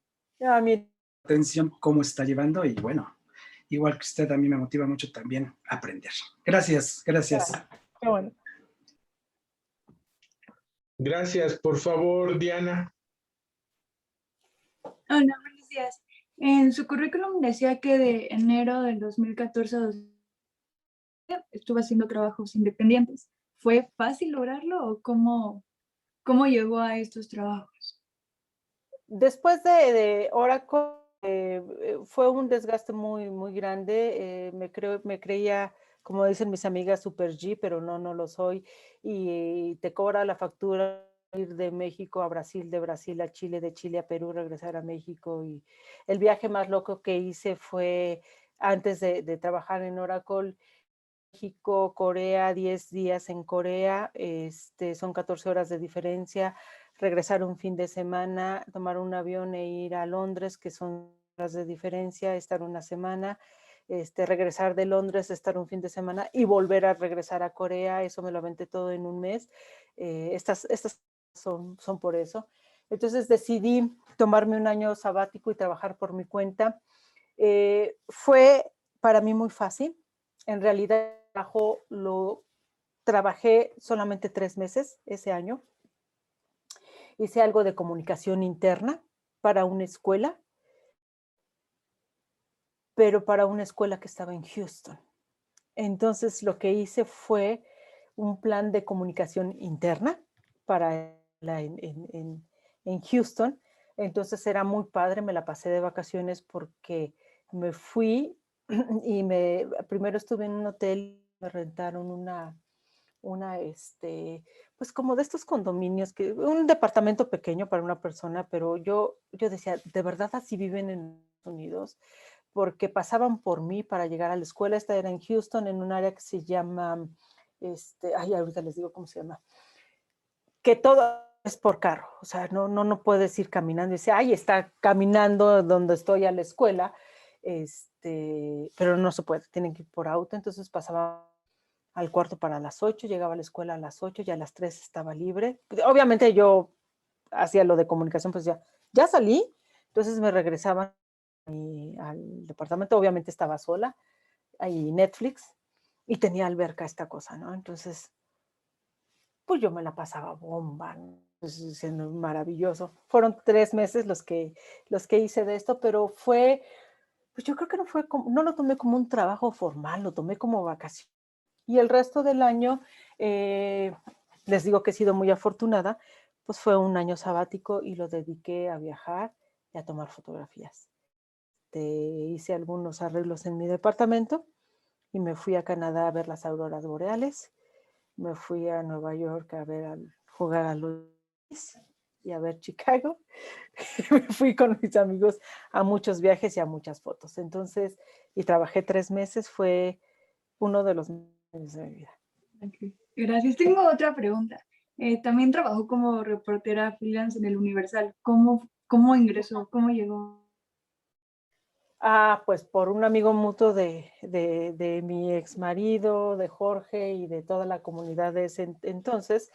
atención cómo está llevando y bueno, igual que usted, a mí me motiva mucho también aprender. Gracias, gracias. Qué bueno. Gracias. Por favor, Diana. Hola, buenos días. En su currículum decía que de enero del 2014 a estuvo haciendo trabajos independientes. ¿Fue fácil lograrlo o cómo llegó a estos trabajos? Después de Oracle, fue un desgaste muy grande. Me creía, como dicen mis amigas, super G, pero no lo soy. Y te cobra la factura ir de México a Brasil, de Brasil a Chile, de Chile a Perú, regresar a México. Y el viaje más loco que hice fue antes de trabajar en Oracle, México, Corea, 10 días en Corea, son 14 horas de diferencia, regresar un fin de semana, tomar un avión e ir a Londres, que son horas de diferencia, estar una semana, regresar de Londres, estar un fin de semana y volver a regresar a Corea, eso me lo aventé todo en un mes. Estas son por eso. Entonces decidí tomarme un año sabático y trabajar por mi cuenta. Fue para mí muy fácil. En realidad, lo trabajé solamente 3 meses ese año. Hice algo de comunicación interna para una escuela, pero para una escuela que estaba en Houston. Entonces, lo que hice fue un plan de comunicación interna para en Houston. Entonces, era muy padre, me la pasé de vacaciones porque me fui y primero estuve en un hotel, me rentaron pues como de estos condominios, un departamento pequeño para una persona, pero yo decía, ¿de verdad así viven en Estados Unidos? Porque pasaban por mí para llegar a la escuela. Esta era en Houston, en un área que se llama, ahorita les digo cómo se llama, que todo es por carro, o sea, no puedes ir caminando y decir, está caminando donde estoy a la escuela, pero no se puede, tienen que ir por auto. Entonces pasaba al cuarto para las 8, llegaba a la escuela a las 8, ya a las 3 estaba libre. Obviamente yo hacía lo de comunicación, pues ya salí, entonces me regresaba al departamento, obviamente estaba sola, ahí Netflix, y tenía alberca esta cosa, ¿no? Entonces, pues yo me la pasaba bomba, ¿no? Pues, maravilloso. Fueron 3 meses los que hice de esto, pero fue, pues yo creo que no lo tomé como un trabajo formal, lo tomé como vacación. Y el resto del año, les digo que he sido muy afortunada, pues fue un año sabático y lo dediqué a viajar y a tomar fotografías. Hice algunos arreglos en mi departamento y me fui a Canadá a ver las auroras boreales. Me fui a Nueva York a jugar a Luis y a ver Chicago. Me fui con mis amigos a muchos viajes y a muchas fotos. Entonces, y trabajé 3 meses, fue uno de los meses de mi vida. Okay. Gracias. Tengo otra pregunta. También trabajó como reportera freelance en el Universal. ¿Cómo ingresó? ¿Cómo llegó? Pues por un amigo mutuo de mi ex marido, de Jorge y de toda la comunidad de ese entonces,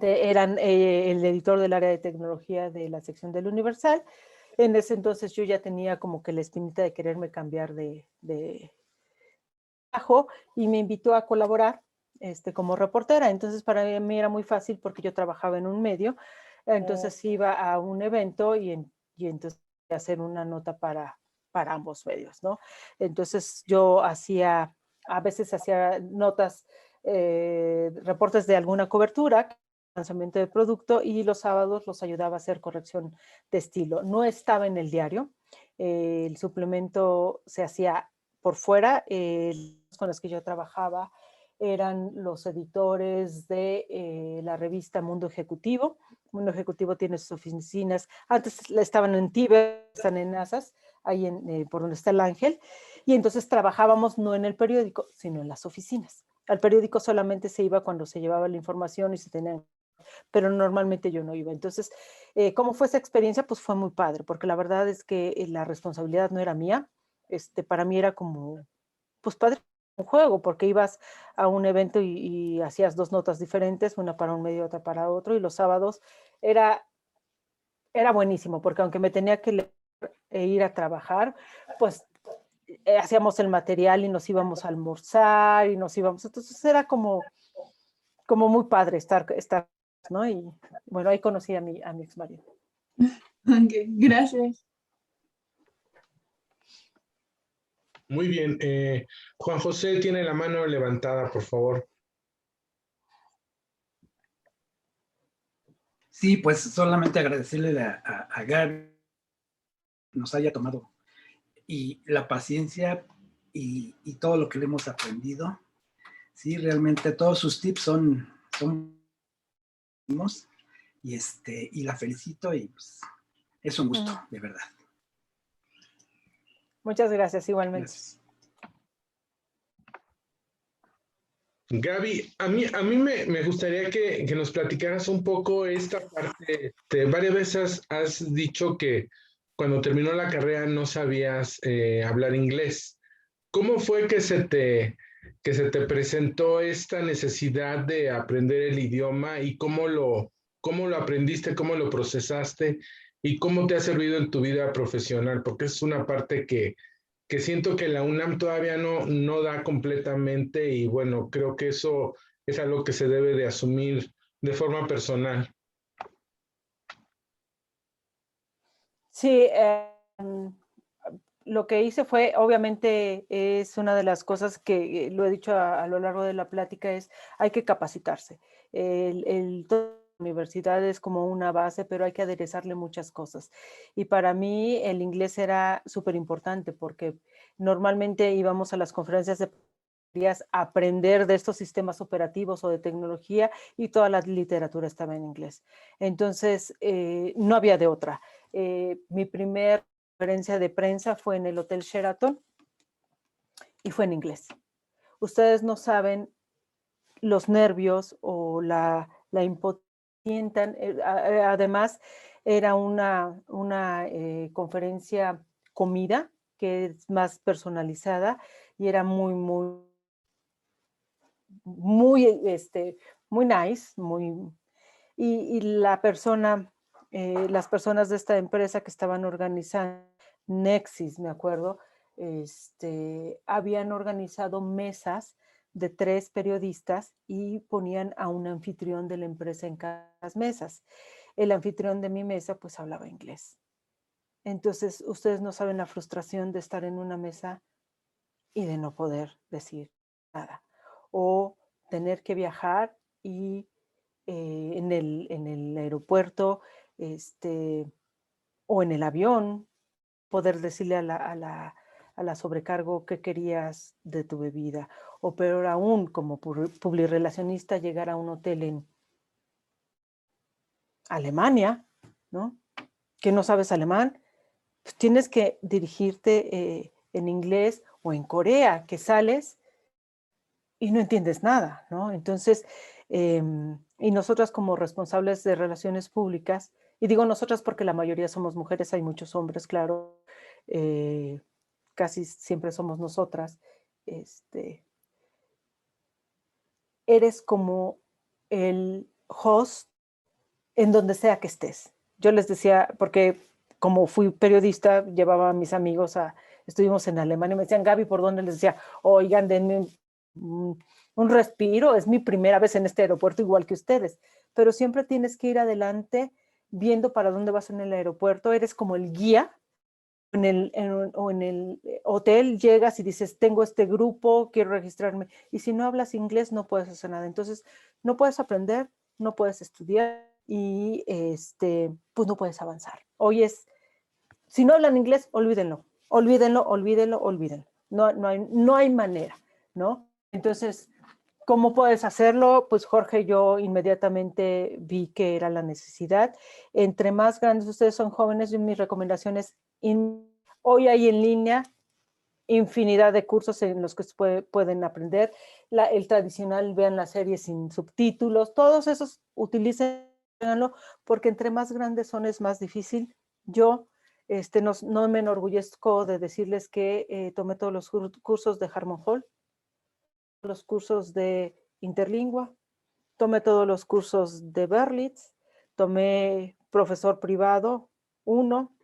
eran el editor del área de tecnología de la sección del Universal. En ese entonces yo ya tenía como que la espinita de quererme cambiar de trabajo y me invitó a colaborar como reportera. Entonces para mí era muy fácil porque yo trabajaba en un medio. Entonces iba a un evento y entonces hacer una nota para ambos medios, ¿no? Entonces yo a veces hacía notas, reportes de alguna cobertura, lanzamiento de producto, y los sábados los ayudaba a hacer corrección de estilo. No estaba en el diario, el suplemento se hacía por fuera. Con los que yo trabajaba eran los editores de la revista Mundo Ejecutivo. Mundo Ejecutivo tiene sus oficinas, antes estaban en Tíber, están en Nazas, ahí por donde está el Ángel, y entonces trabajábamos no en el periódico, sino en las oficinas. Al periódico solamente se iba cuando se llevaba la información y se tenían, pero normalmente yo no iba. Entonces, ¿cómo fue esa experiencia? Pues fue muy padre, porque la verdad es que la responsabilidad no era mía, para mí era como, pues padre, un juego, porque ibas a un evento y hacías 2 notas diferentes, una para un medio y otra para otro, y los sábados era buenísimo, porque aunque me tenía que leer e ir a trabajar, pues hacíamos el material y nos íbamos a almorzar y nos íbamos, entonces era como muy padre estar, ¿no? Y bueno, ahí conocí a mi ex marido. Ok, gracias. Muy bien. Juan José tiene la mano levantada, por favor. Sí, pues solamente agradecerle a Gaby nos haya tomado y la paciencia y todo lo que le hemos aprendido. Sí, realmente todos sus tips son y la felicito y pues, es un gusto, de verdad. Muchas gracias, igualmente. Gracias. Gaby, a mí me gustaría que nos platicaras un poco esta parte. Varias veces has dicho que cuando terminó la carrera no sabías hablar inglés. ¿Cómo fue que se te presentó esta necesidad de aprender el idioma y cómo lo aprendiste, cómo lo procesaste y cómo te ha servido en tu vida profesional? Porque es una parte que siento que la UNAM todavía no da completamente y bueno, creo que eso es algo que se debe de asumir de forma personal. Sí, lo que hice fue, obviamente, es una de las cosas que lo he dicho a lo largo de la plática, es hay que capacitarse. Toda la universidad es como una base, pero hay que aderezarle muchas cosas. Y para mí el inglés era súper importante porque normalmente íbamos a las conferencias de aprender de estos sistemas operativos o de tecnología y toda la literatura estaba en inglés. Entonces, no había de otra. Mi primer conferencia de prensa fue en el Hotel Sheraton y fue en inglés. Ustedes no saben los nervios o la impotencia. Además, era una conferencia comida que es más personalizada y era muy nice, y las personas de esta empresa que estaban organizando, Nexis, me acuerdo, habían organizado mesas de 3 periodistas y ponían a un anfitrión de la empresa en cada mesas. El anfitrión de mi mesa pues hablaba inglés. Entonces, ustedes no saben la frustración de estar en una mesa y de no poder decir nada. O tener que viajar y en el aeropuerto o en el avión, poder decirle a la sobrecargo qué querías de tu bebida. O peor aún, como publirelacionista, llegar a un hotel en Alemania, ¿no? Que no sabes alemán, pues tienes que dirigirte en inglés, o en Corea, que sales y no entiendes nada, ¿no? Entonces, y nosotras como responsables de relaciones públicas, y digo nosotras porque la mayoría somos mujeres, hay muchos hombres, claro, casi siempre somos nosotras, eres como el host en donde sea que estés. Yo les decía, porque como fui periodista, llevaba a mis amigos estuvimos en Alemania, y me decían, Gaby, ¿por dónde? Les decía, oigan, denme un respiro, es mi primera vez en este aeropuerto igual que ustedes, pero siempre tienes que ir adelante viendo para dónde vas en el aeropuerto, eres como el guía, en el hotel llegas y dices, tengo este grupo, quiero registrarme, y si no hablas inglés no puedes hacer nada, entonces no puedes aprender, no puedes estudiar y pues no puedes avanzar. Hoy si no hablan inglés, olvídenlo, no hay manera, ¿no? Entonces, ¿cómo puedes hacerlo? Pues Jorge, yo inmediatamente vi que era la necesidad. Entre más grandes ustedes son jóvenes, mi recomendación es, hoy hay en línea infinidad de cursos en los que pueden aprender. El tradicional, vean las series sin subtítulos, todos esos utilícenlo, porque entre más grandes son es más difícil. Yo no me enorgullezco de decirles que tomé todos los cursos de Harmon Hall, los cursos de Interlingua, tomé todos los cursos de Berlitz, tomé profesor privado 1,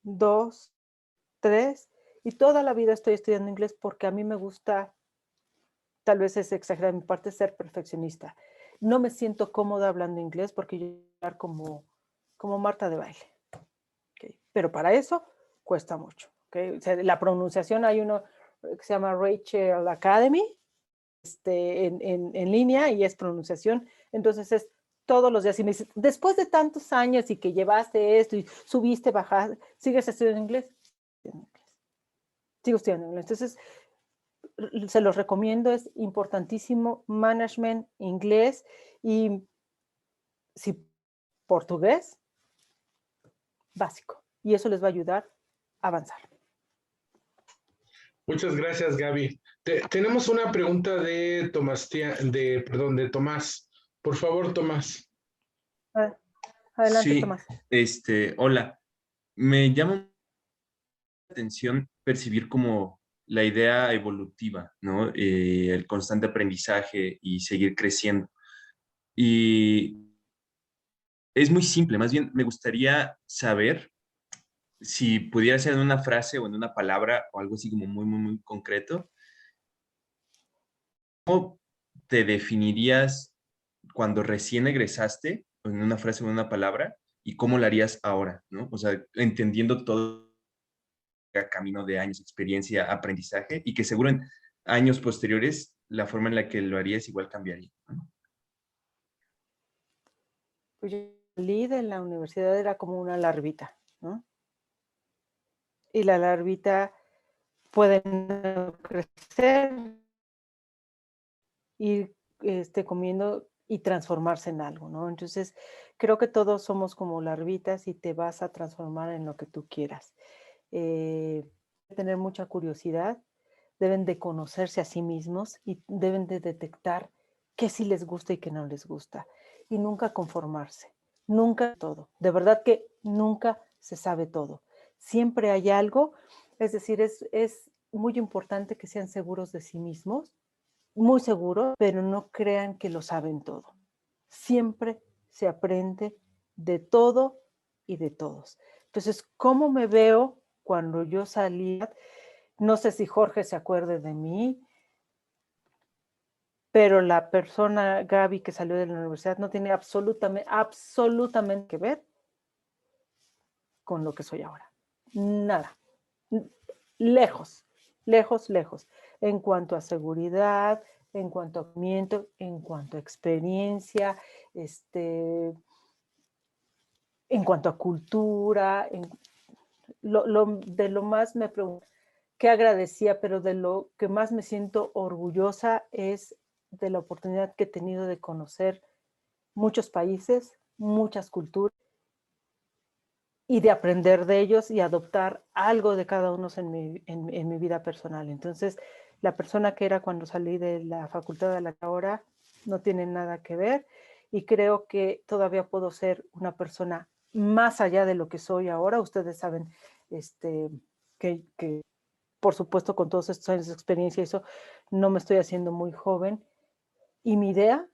2, 3, y toda la vida estoy estudiando inglés porque a mí me gusta, tal vez es exagerada mi parte, ser perfeccionista. No me siento cómoda hablando inglés porque yo quiero hablar como Marta de baile. ¿Okay? Pero para eso cuesta mucho. ¿Okay? O sea, la pronunciación, hay uno que se llama Rachel Academy, en línea, y es pronunciación. Entonces es todos los días. Y me dices, después de tantos años y que llevaste esto y subiste, bajaste, ¿sigues estudiando inglés? Sigo estudiando inglés. Entonces, se los recomiendo, es importantísimo, management, inglés y si portugués, básico. Y eso les va a ayudar a avanzar. Muchas gracias, Gaby. Tenemos una pregunta de Tomás. Por favor, Tomás. Adelante, Sí, Tomás. Hola. Me llama la atención percibir como la idea evolutiva, ¿no? El constante aprendizaje y seguir creciendo. Y es muy simple, más bien me gustaría saber si pudiera ser en una frase o en una palabra o algo así como muy, muy, muy concreto. ¿Cómo te definirías cuando recién egresaste, en una frase o en una palabra, y cómo lo harías ahora, ¿no? O sea, entendiendo todo el camino de años, experiencia, aprendizaje, y que seguro en años posteriores la forma en la que lo harías igual cambiaría, ¿no? Pues yo salí de la universidad, era como una larvita, ¿no? Y la larvita puede crecer, ir comiendo y transformarse en algo, ¿no? Entonces, creo que todos somos como larvitas y te vas a transformar en lo que tú quieras. Tener mucha curiosidad, deben de conocerse a sí mismos y deben de detectar qué sí les gusta y qué no les gusta. Y nunca conformarse, nunca todo. De verdad que nunca se sabe todo. Siempre hay algo, es decir, es muy importante que sean seguros de sí mismos, muy seguros, pero no crean que lo saben todo. Siempre se aprende de todo y de todos. Entonces, ¿cómo me veo cuando yo salí? No sé si Jorge se acuerde de mí, pero la persona, Gaby, que salió de la universidad, no tiene absolutamente que ver con lo que soy ahora. Nada. Lejos, lejos, lejos. En cuanto a seguridad, en cuanto a movimiento, en cuanto a experiencia, en cuanto a cultura, de lo más me pregunto, qué agradecía, pero de lo que más me siento orgullosa es de la oportunidad que he tenido de conocer muchos países, muchas culturas, y de aprender de ellos y adoptar algo de cada uno en mi vida personal. Entonces, la persona que era cuando salí de la facultad a la que ahora no tiene nada que ver, y creo que todavía puedo ser una persona más allá de lo que soy ahora. Ustedes saben que por supuesto, con todos estos años de experiencia, eso no me estoy haciendo muy joven. Y mi idea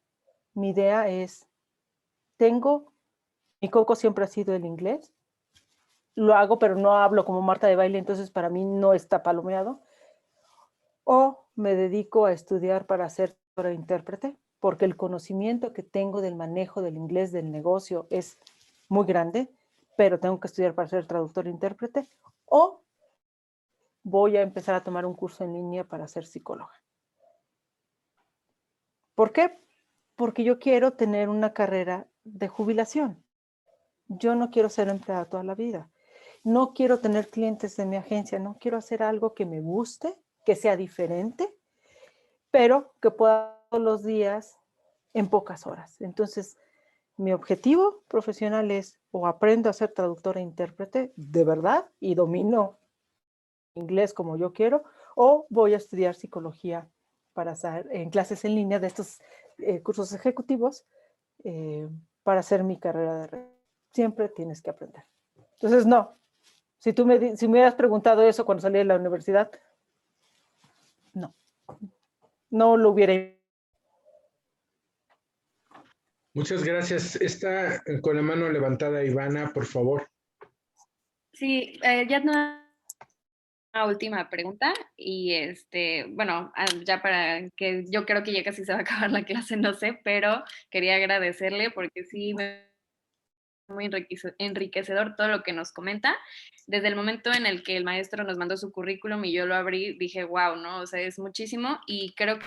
es, mi coco siempre ha sido el inglés. Lo hago, pero no hablo como Marta de baile, entonces para mí no está palomeado. O me dedico a estudiar para ser intérprete, porque el conocimiento que tengo del manejo del inglés del negocio es muy grande, pero tengo que estudiar para ser traductor e intérprete. O voy a empezar a tomar un curso en línea para ser psicóloga. ¿Por qué? Porque yo quiero tener una carrera de jubilación. Yo no quiero ser empleada toda la vida. No quiero tener clientes de mi agencia. No quiero hacer algo que me guste, que sea diferente, pero que pueda todos los días en pocas horas. Entonces, mi objetivo profesional es o aprendo a ser traductora e intérprete de verdad y domino inglés como yo quiero, o voy a estudiar psicología para estar en clases en línea de estos cursos ejecutivos para hacer mi carrera de red. Siempre tienes que aprender. Entonces, no. Si me hubieras preguntado eso cuando salí de la universidad, no. no lo hubiera. Muchas gracias. Está con la mano levantada Ivana, por favor. Sí, ya no una última pregunta y bueno, ya para que yo creo que ya casi se va a acabar la clase, no sé, pero quería agradecerle porque sí me muy enriquecedor todo lo que nos comenta. Desde el momento en el que el maestro nos mandó su currículum y yo lo abrí, dije, wow, ¿no? O sea, es muchísimo y creo que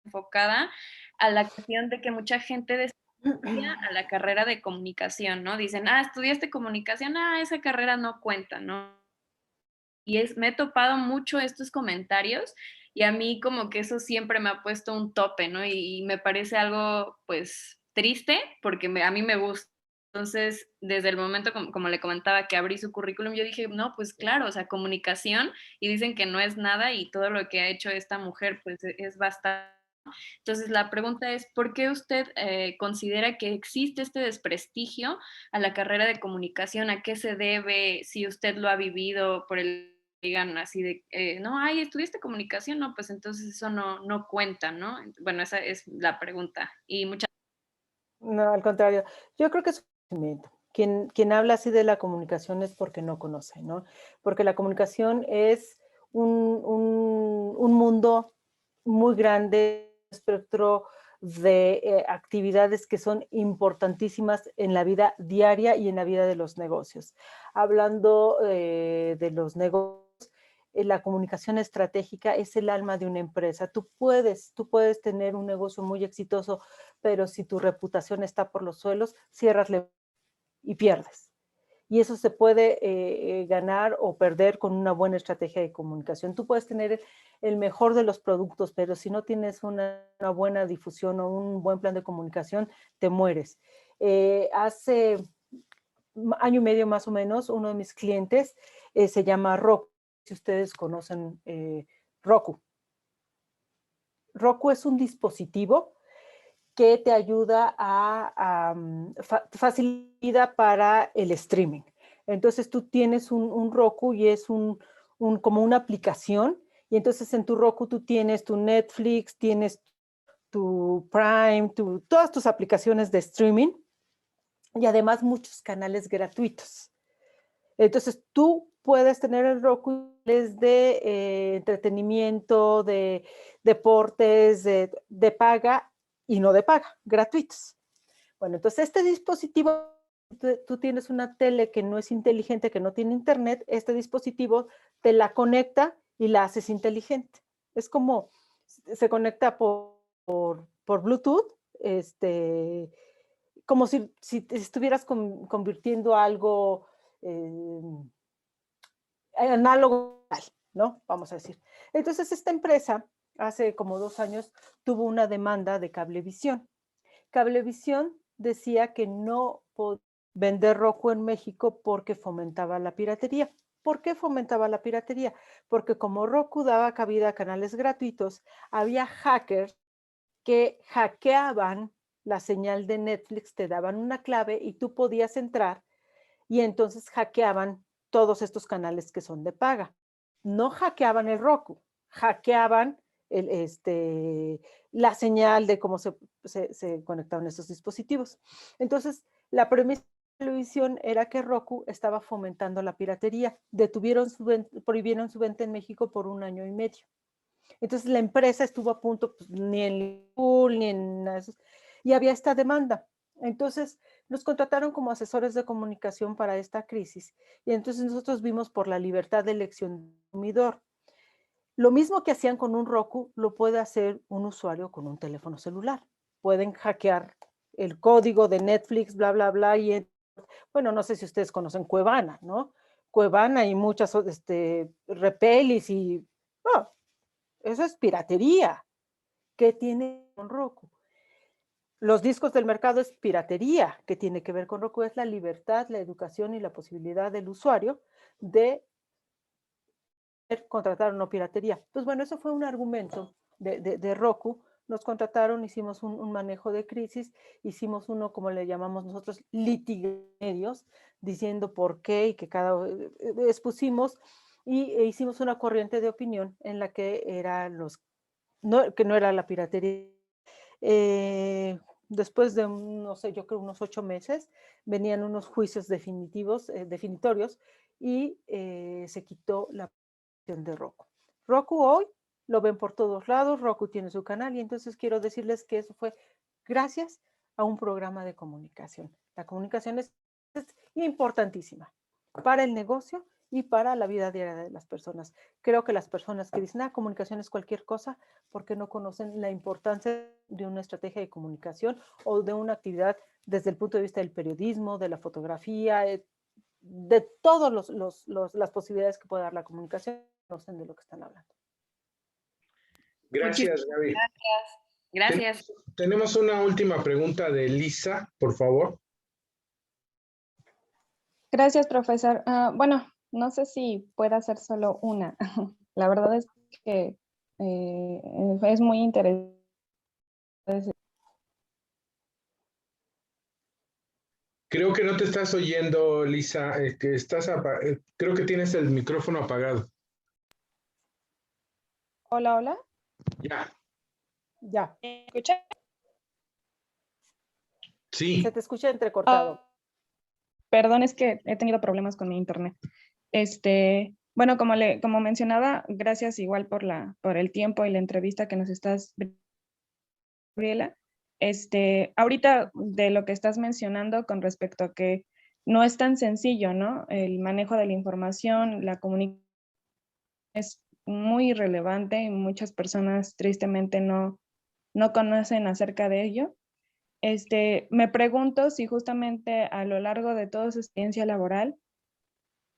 enfocada a la cuestión de que mucha gente desprecia a la carrera de comunicación, ¿no? Dicen, estudiaste comunicación, esa carrera no cuenta, ¿no? Y me he topado mucho estos comentarios y a mí como que eso siempre me ha puesto un tope, ¿no? Y me parece algo pues triste porque a mí me gusta. Entonces, desde el momento, como le comentaba, que abrí su currículum, yo dije, no, pues claro, o sea, comunicación y dicen que no es nada y todo lo que ha hecho esta mujer pues es bastante. Entonces, la pregunta es, ¿por qué usted considera que existe este desprestigio a la carrera de comunicación? ¿A qué se debe? Si usted lo ha vivido por el digan así de, no, estudiaste comunicación, no, pues entonces eso no cuenta, ¿no? Bueno, esa es la pregunta. Y muchas No, al contrario. Yo creo que es un conocimiento. Quien habla así de la comunicación es porque no conoce, ¿no? Porque la comunicación es un mundo muy grande, espectro de actividades que son importantísimas en la vida diaria y en la vida de los negocios. Hablando de los negocios, la comunicación estratégica es el alma de una empresa. Tú puedes tener un negocio muy exitoso, pero si tu reputación está por los suelos, cierras y pierdes. Y eso se puede ganar o perder con una buena estrategia de comunicación. Tú puedes tener el mejor de los productos, pero si no tienes una buena difusión o un buen plan de comunicación, te mueres. Hace año y medio más o menos, uno de mis clientes se llama Roku. Si ustedes conocen Roku. Roku es un dispositivo que te ayuda a facilita para el streaming. Entonces tú tienes un Roku y es como una aplicación y entonces en tu Roku tú tienes tu Netflix, tienes tu Prime, todas tus aplicaciones de streaming y además muchos canales gratuitos. Entonces tú puedes tener el Roku de entretenimiento, de deportes, de paga y no de paga, gratuitos. Bueno, entonces este dispositivo, tú tienes una tele que no es inteligente, que no tiene internet, este dispositivo te la conecta y la haces inteligente. Es como, se conecta por Bluetooth, como si estuvieras convirtiendo algo análogo, ¿no? Vamos a decir. Entonces, esta empresa, hace como 2 años, tuvo una demanda de Cablevisión. Cablevisión decía que no podía vender Roku en México porque fomentaba la piratería. ¿Por qué fomentaba la piratería? Porque como Roku daba cabida a canales gratuitos, había hackers que hackeaban la señal de Netflix, te daban una clave y tú podías entrar y entonces hackeaban todos estos canales que son de paga. No hackeaban el Roku, hackeaban la señal de cómo se conectaban estos dispositivos. Entonces, la premisa de la televisión era que Roku estaba fomentando la piratería. Prohibieron su venta en México por 1 año y medio. Entonces, la empresa estuvo a punto, pues, ni en Liverpool, ni en esos, y había esta demanda. Entonces, nos contrataron como asesores de comunicación para esta crisis. Y entonces nosotros vimos por la libertad de elección del consumidor. Lo mismo que hacían con un Roku, lo puede hacer un usuario con un teléfono celular. Pueden hackear el código de Netflix, bla, bla, bla. Bueno, no sé si ustedes conocen Cuevana, ¿no? Cuevana y muchas repelis y... Oh, eso es piratería. ¿Qué tiene con Roku? Los discos del mercado es piratería. ¿Qué tiene que ver con Roku? Es la libertad, la educación y la posibilidad del usuario de contratar una piratería. Pues bueno, eso fue un argumento de Roku. Nos contrataron, hicimos un manejo de crisis, hicimos uno, como le llamamos nosotros, litigarios, diciendo por qué y que expusimos y hicimos una corriente de opinión en la que eran los que no era la piratería. Después de, no sé, yo creo unos 8 meses, venían unos juicios definitorios, y se quitó la opción de Roku. Roku hoy lo ven por todos lados, Roku tiene su canal, y entonces quiero decirles que eso fue gracias a un programa de comunicación. La comunicación es importantísima para el negocio y para la vida diaria de las personas. Creo que las personas que dicen, comunicación es cualquier cosa, porque no conocen la importancia de una estrategia de comunicación o de una actividad desde el punto de vista del periodismo, de la fotografía, de todas las posibilidades que puede dar la comunicación, no sé de lo que están hablando. Gracias, Gaby. Gracias. Tenemos una última pregunta de Lisa, por favor. Gracias, profesor. Bueno, no sé si pueda hacer solo una. La verdad es que es muy interesante. Creo que no te estás oyendo, Lisa. Creo que tienes el micrófono apagado. Hola, hola. Ya. Ya. ¿Me escucha? Sí. Se te escucha entrecortado. Perdón, es que he tenido problemas con mi internet. Bueno, como mencionaba, gracias igual por el tiempo y la entrevista que nos estás, Gabriela. Ahorita de lo que estás mencionando con respecto a que no es tan sencillo, ¿no? El manejo de la información, la comunicación es muy relevante y muchas personas tristemente no conocen acerca de ello. Me pregunto si justamente a lo largo de toda su experiencia laboral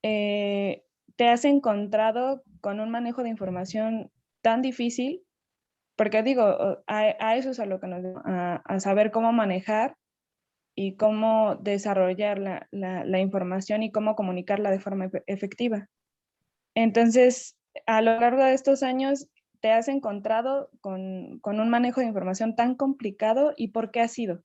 te has encontrado con un manejo de información tan difícil, porque digo, a eso es a lo que nos a saber cómo manejar y cómo desarrollar la información y cómo comunicarla de forma efectiva. Entonces, a lo largo de estos años, ¿te has encontrado con un manejo de información tan complicado y por qué ha sido?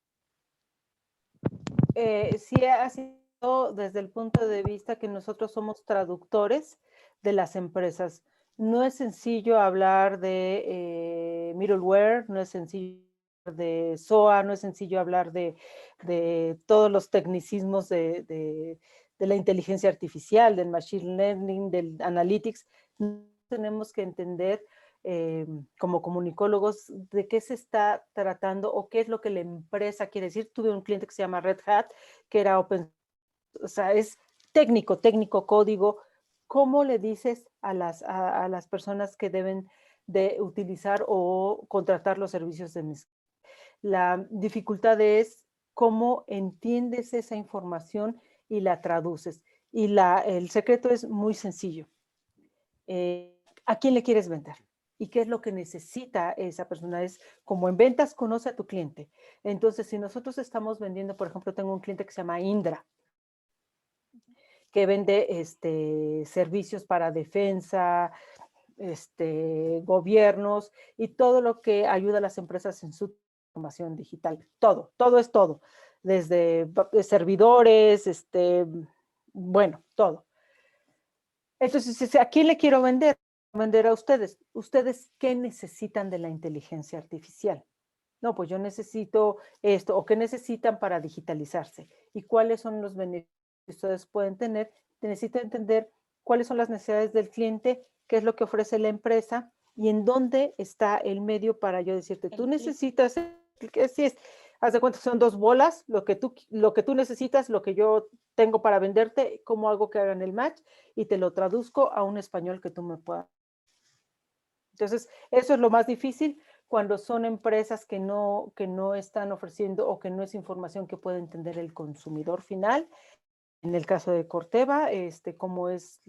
Sí ha sido desde el punto de vista que nosotros somos traductores de las empresas. No es sencillo hablar de middleware, no es sencillo hablar de SOA, no es sencillo hablar de todos los tecnicismos de la inteligencia artificial, del machine learning, del analytics. Tenemos que entender como comunicólogos de qué se está tratando o qué es lo que la empresa quiere decir. Tuve un cliente que se llama Red Hat, que era open, o sea, es técnico, código. ¿Cómo le dices a las personas que deben de utilizar o contratar los servicios de Mezcla? La dificultad es cómo entiendes esa información y la traduces. Y el secreto es muy sencillo. ¿A quién le quieres vender? ¿Y qué es lo que necesita esa persona? Es como en ventas, conoce a tu cliente. Entonces, si nosotros estamos vendiendo, por ejemplo, tengo un cliente que se llama Indra, que vende servicios para defensa, gobiernos y todo lo que ayuda a las empresas en su transformación digital. Todo es todo. Desde servidores, bueno, todo. Entonces, ¿a quién le quiero vender? Vender a ustedes. ¿Ustedes qué necesitan de la inteligencia artificial? No, pues yo necesito esto, o qué necesitan para digitalizarse. ¿Y cuáles son los beneficios que ustedes pueden tener? Necesitan entender cuáles son las necesidades del cliente, qué es lo que ofrece la empresa y en dónde está el medio para yo decirte, tú necesitas, ¿qué es? Haz de cuenta, son 2 bolas, lo que tú necesitas, lo que yo tengo para venderte, cómo hago que hagan el match y te lo traduzco a un español que tú me puedas. Entonces, eso es lo más difícil cuando son empresas que no están ofreciendo o que no es información que puede entender el consumidor final. En el caso de Corteva, cómo es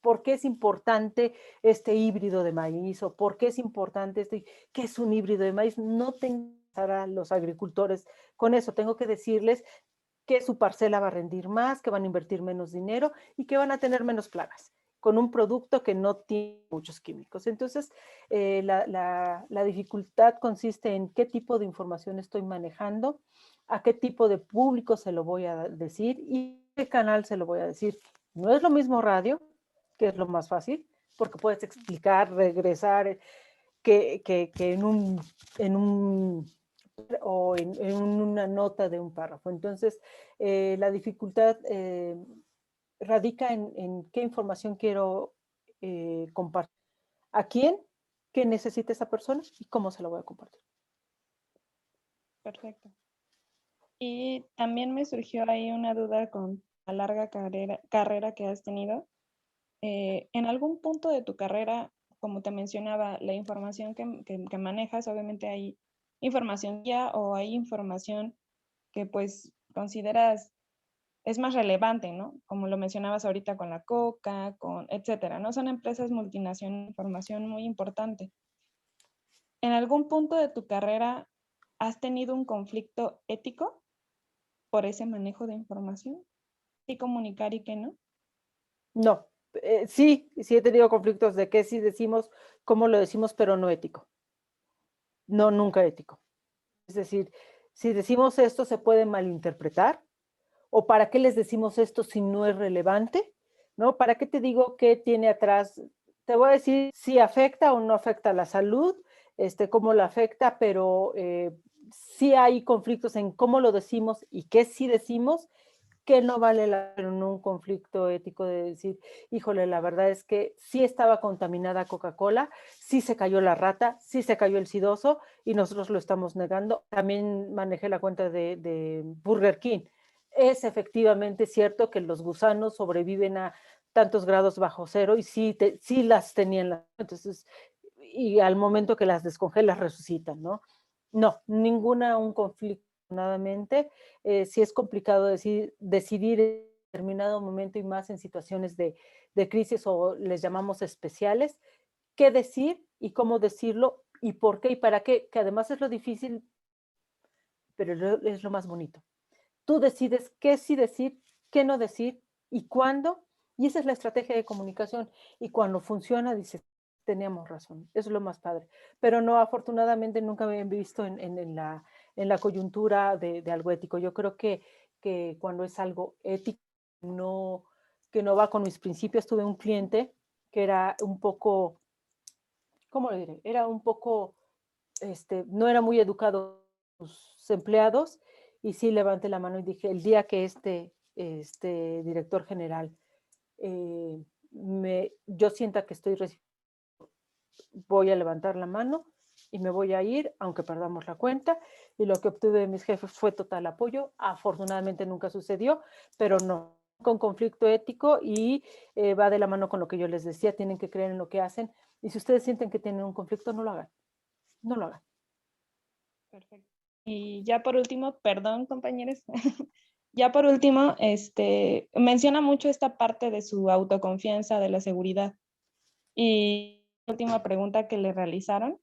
¿por qué es importante este híbrido de maíz? ¿O por qué es importante qué es un híbrido de maíz? No tengo que pensar a los agricultores con eso. Tengo que decirles que su parcela va a rendir más, que van a invertir menos dinero y que van a tener menos plagas con un producto que no tiene muchos químicos. Entonces, la dificultad consiste en qué tipo de información estoy manejando, a qué tipo de público se lo voy a decir y qué canal se lo voy a decir. No es lo mismo radio, que es lo más fácil, porque puedes explicar, regresar, que en una nota de un párrafo. Entonces, la dificultad radica en qué información quiero compartir. ¿A quién? ¿Qué necesita esa persona? ¿Y cómo se la voy a compartir? Perfecto. Y también me surgió ahí una duda con la larga carrera que has tenido. En algún punto de tu carrera, como te mencionaba, la información que manejas, obviamente hay información ya o hay información que pues consideras es más relevante, ¿no? Como lo mencionabas ahorita con la Coca, con etcétera, ¿no? Son empresas multinacionales, información muy importante. ¿En algún punto de tu carrera has tenido un conflicto ético por ese manejo de información? ¿Qué comunicar y qué no? No, sí he tenido conflictos de qué sí decimos, cómo lo decimos, pero no ético. No, nunca ético. Es decir, si decimos esto se puede malinterpretar, o para qué les decimos esto si no es relevante, ¿no? ¿Para qué te digo qué tiene atrás? Te voy a decir si afecta o no afecta a la salud, cómo la afecta, pero sí hay conflictos en cómo lo decimos y qué sí decimos, que no vale la pena en un conflicto ético de decir, híjole, la verdad es que sí estaba contaminada Coca-Cola, sí se cayó la rata, sí se cayó el sidoso y nosotros lo estamos negando. También manejé la cuenta de Burger King. Es efectivamente cierto que los gusanos sobreviven a tantos grados bajo cero y sí las tenían. Entonces, y al momento que las descongelas resucitan, ¿no? No, un conflicto. Afortunadamente, sí es complicado decidir en determinado momento y más en situaciones de crisis o les llamamos especiales, qué decir y cómo decirlo y por qué y para qué, que además es lo difícil, pero es lo más bonito. Tú decides qué sí decir, qué no decir y cuándo, y esa es la estrategia de comunicación. Y cuando funciona, dices, teníamos razón, eso es lo más padre. Pero no, afortunadamente nunca me he visto en la coyuntura de algo ético. Yo creo que cuando es algo ético, que no va con mis principios, tuve un cliente que era un poco, ¿cómo le diré? Era un poco, no era muy educado con sus empleados y sí levanté la mano y dije, el día que este director general yo sienta que estoy recibiendo, voy a levantar la mano y me voy a ir, aunque perdamos la cuenta, y lo que obtuve de mis jefes fue total apoyo. Afortunadamente nunca sucedió, pero no, con conflicto ético y va de la mano con lo que yo les decía, tienen que creer en lo que hacen, y si ustedes sienten que tienen un conflicto, no lo hagan, no lo hagan. Perfecto. Y ya por último, perdón compañeros, ya por último, menciona mucho esta parte de su autoconfianza, de la seguridad. Y última pregunta que le realizaron,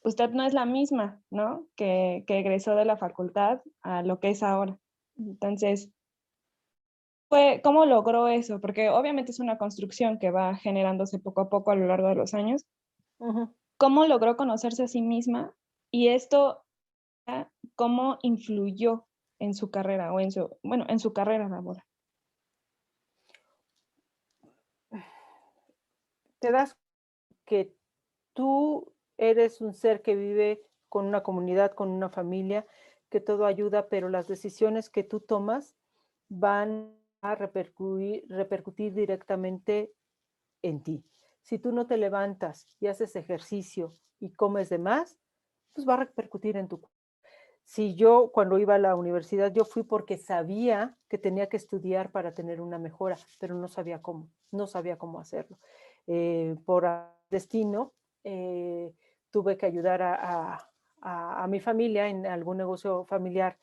usted no es la misma, ¿no? Que egresó de la facultad a lo que es ahora. Entonces, ¿cómo logró eso? Porque obviamente es una construcción que va generándose poco a poco a lo largo de los años. ¿Cómo logró conocerse a sí misma? Y esto, ¿cómo influyó en su carrera o en su carrera laboral? Te das que tú eres un ser que vive con una comunidad, con una familia, que todo ayuda, pero las decisiones que tú tomas van a repercutir directamente en ti. Si tú no te levantas y haces ejercicio y comes de más, pues va a repercutir en tu cuerpo. Si yo cuando iba a la universidad, yo fui porque sabía que tenía que estudiar para tener una mejora, pero no sabía cómo hacerlo. Por destino, tuve que ayudar a mi familia en algún negocio familiar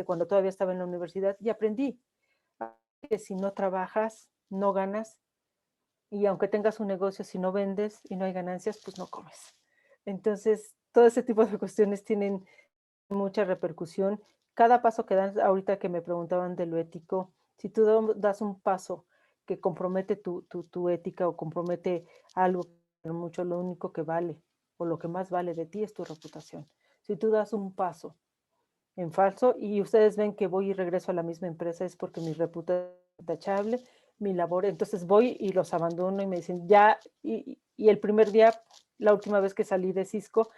cuando todavía estaba en la universidad y aprendí que si no trabajas, no ganas, y aunque tengas un negocio, si no vendes y no hay ganancias, pues no comes. Entonces, todo ese tipo de cuestiones tienen mucha repercusión. Cada paso que das, ahorita que me preguntaban de lo ético, si tú das un paso que compromete tu ética o compromete algo, mucho, lo único que vale o lo que más vale de ti es tu reputación. Si tú das un paso en falso y ustedes ven que voy y regreso a la misma empresa, es porque mi reputación es intachable, mi labor, entonces voy y los abandono y me dicen ya, y el primer día la última vez que salí de Cisco,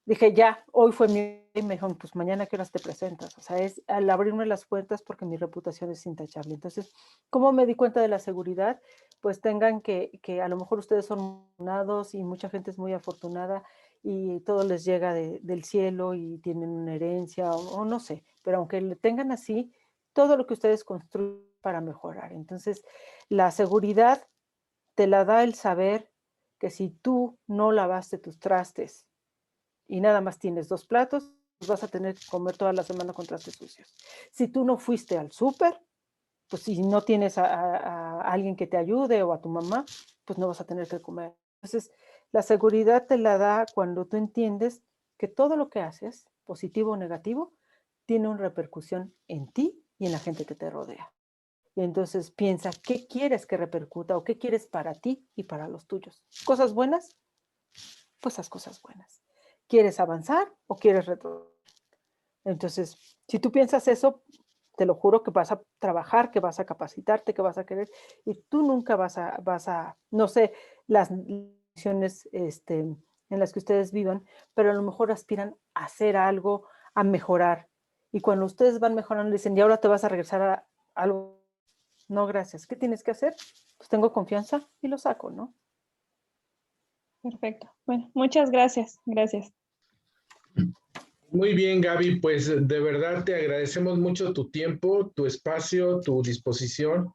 dije, ya, hoy fue mi... Y me dijeron, pues mañana, ¿qué horas te presentas? O sea, es al abrirme las puertas porque mi reputación es intachable. Entonces, ¿cómo me di cuenta de la seguridad? Pues tengan que a lo mejor ustedes son afortunados y mucha gente es muy afortunada y todo les llega del cielo y tienen una herencia o no sé, pero aunque le tengan así, todo lo que ustedes construyen para mejorar. Entonces, la seguridad te la da el saber que si tú no lavaste tus trastes y nada más tienes 2 platos, pues vas a tener que comer toda la semana con trastes sucios. Si tú no fuiste al súper, pues si no tienes a alguien que te ayude o a tu mamá, pues no vas a tener que comer. Entonces, la seguridad te la da cuando tú entiendes que todo lo que haces, positivo o negativo, tiene una repercusión en ti y en la gente que te rodea. Y entonces piensa, ¿qué quieres que repercuta o qué quieres para ti y para los tuyos? ¿Cosas buenas? Pues haz cosas buenas. ¿Quieres avanzar o quieres retroceder? Entonces, si tú piensas eso, te lo juro que vas a trabajar, que vas a capacitarte, que vas a querer, y tú nunca vas a no sé, las condiciones en las que ustedes vivan, pero a lo mejor aspiran a hacer algo, a mejorar. Y cuando ustedes van mejorando, dicen, y ahora te vas a regresar a algo. No, gracias. ¿Qué tienes que hacer? Pues tengo confianza y lo saco, ¿no? Perfecto. Bueno, muchas gracias. Gracias. Muy bien, Gaby, pues de verdad te agradecemos mucho tu tiempo, tu espacio, tu disposición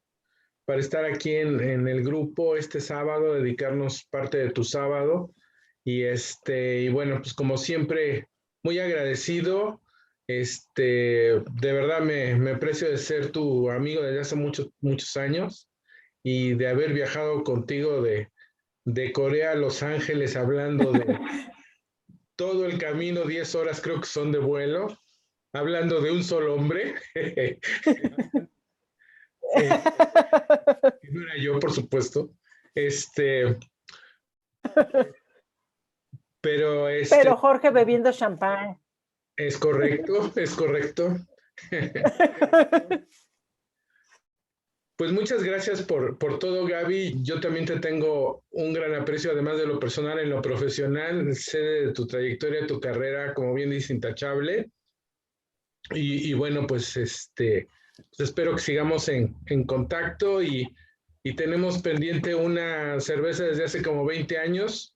para estar aquí en el grupo este sábado, dedicarnos parte de tu sábado. Y bueno, pues como siempre, muy agradecido. De verdad me aprecio de ser tu amigo desde hace muchos años y de haber viajado contigo de Corea a Los Ángeles hablando de todo el camino, 10 horas creo que son de vuelo, hablando de un solo hombre. Que no era yo, por supuesto. Pero Pero Jorge bebiendo champán. es correcto, es correcto. Pues muchas gracias por todo, Gaby. Yo también te tengo un gran aprecio, además de lo personal, en lo profesional. Sé de tu trayectoria, tu carrera, como bien dice, intachable. Y bueno, pues pues espero que sigamos en contacto y tenemos pendiente una cerveza desde hace como 20 años.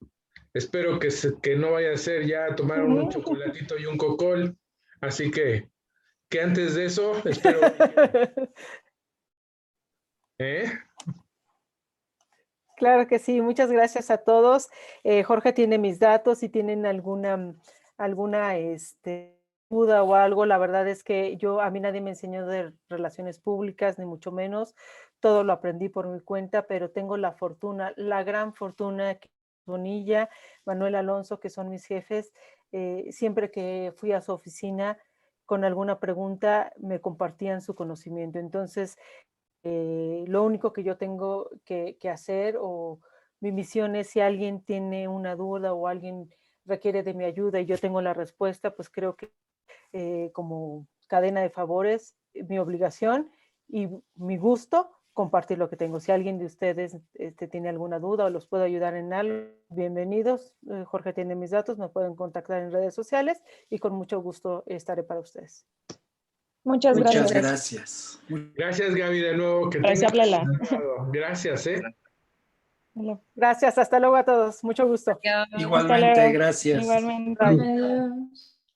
Espero que no vaya a ser ya tomar un chocolatito y un cocol. Así que antes de eso, espero. ¿Eh? Claro que sí, muchas gracias a todos. Jorge tiene mis datos, si tienen alguna duda o algo, la verdad es que a mí nadie me enseñó de relaciones públicas, ni mucho menos, todo lo aprendí por mi cuenta, pero tengo la fortuna, la gran fortuna que Bonilla, Manuel Alonso, que son mis jefes, siempre que fui a su oficina con alguna pregunta, me compartían su conocimiento. Entonces, lo único que yo tengo que hacer o mi misión es si alguien tiene una duda o alguien requiere de mi ayuda y yo tengo la respuesta, pues creo que como cadena de favores, mi obligación y mi gusto compartir lo que tengo. Si alguien de ustedes tiene alguna duda o los puedo ayudar en algo, bienvenidos. Jorge tiene mis datos, me pueden contactar en redes sociales y con mucho gusto estaré para ustedes. Muchas gracias. Muchas gracias. Gracias, Gaby, de nuevo. Que Gracias, tengas Lala. Gracias, Gracias, hasta luego a todos. Mucho gusto. Igualmente, gracias. Igualmente.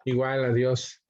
Igual, adiós.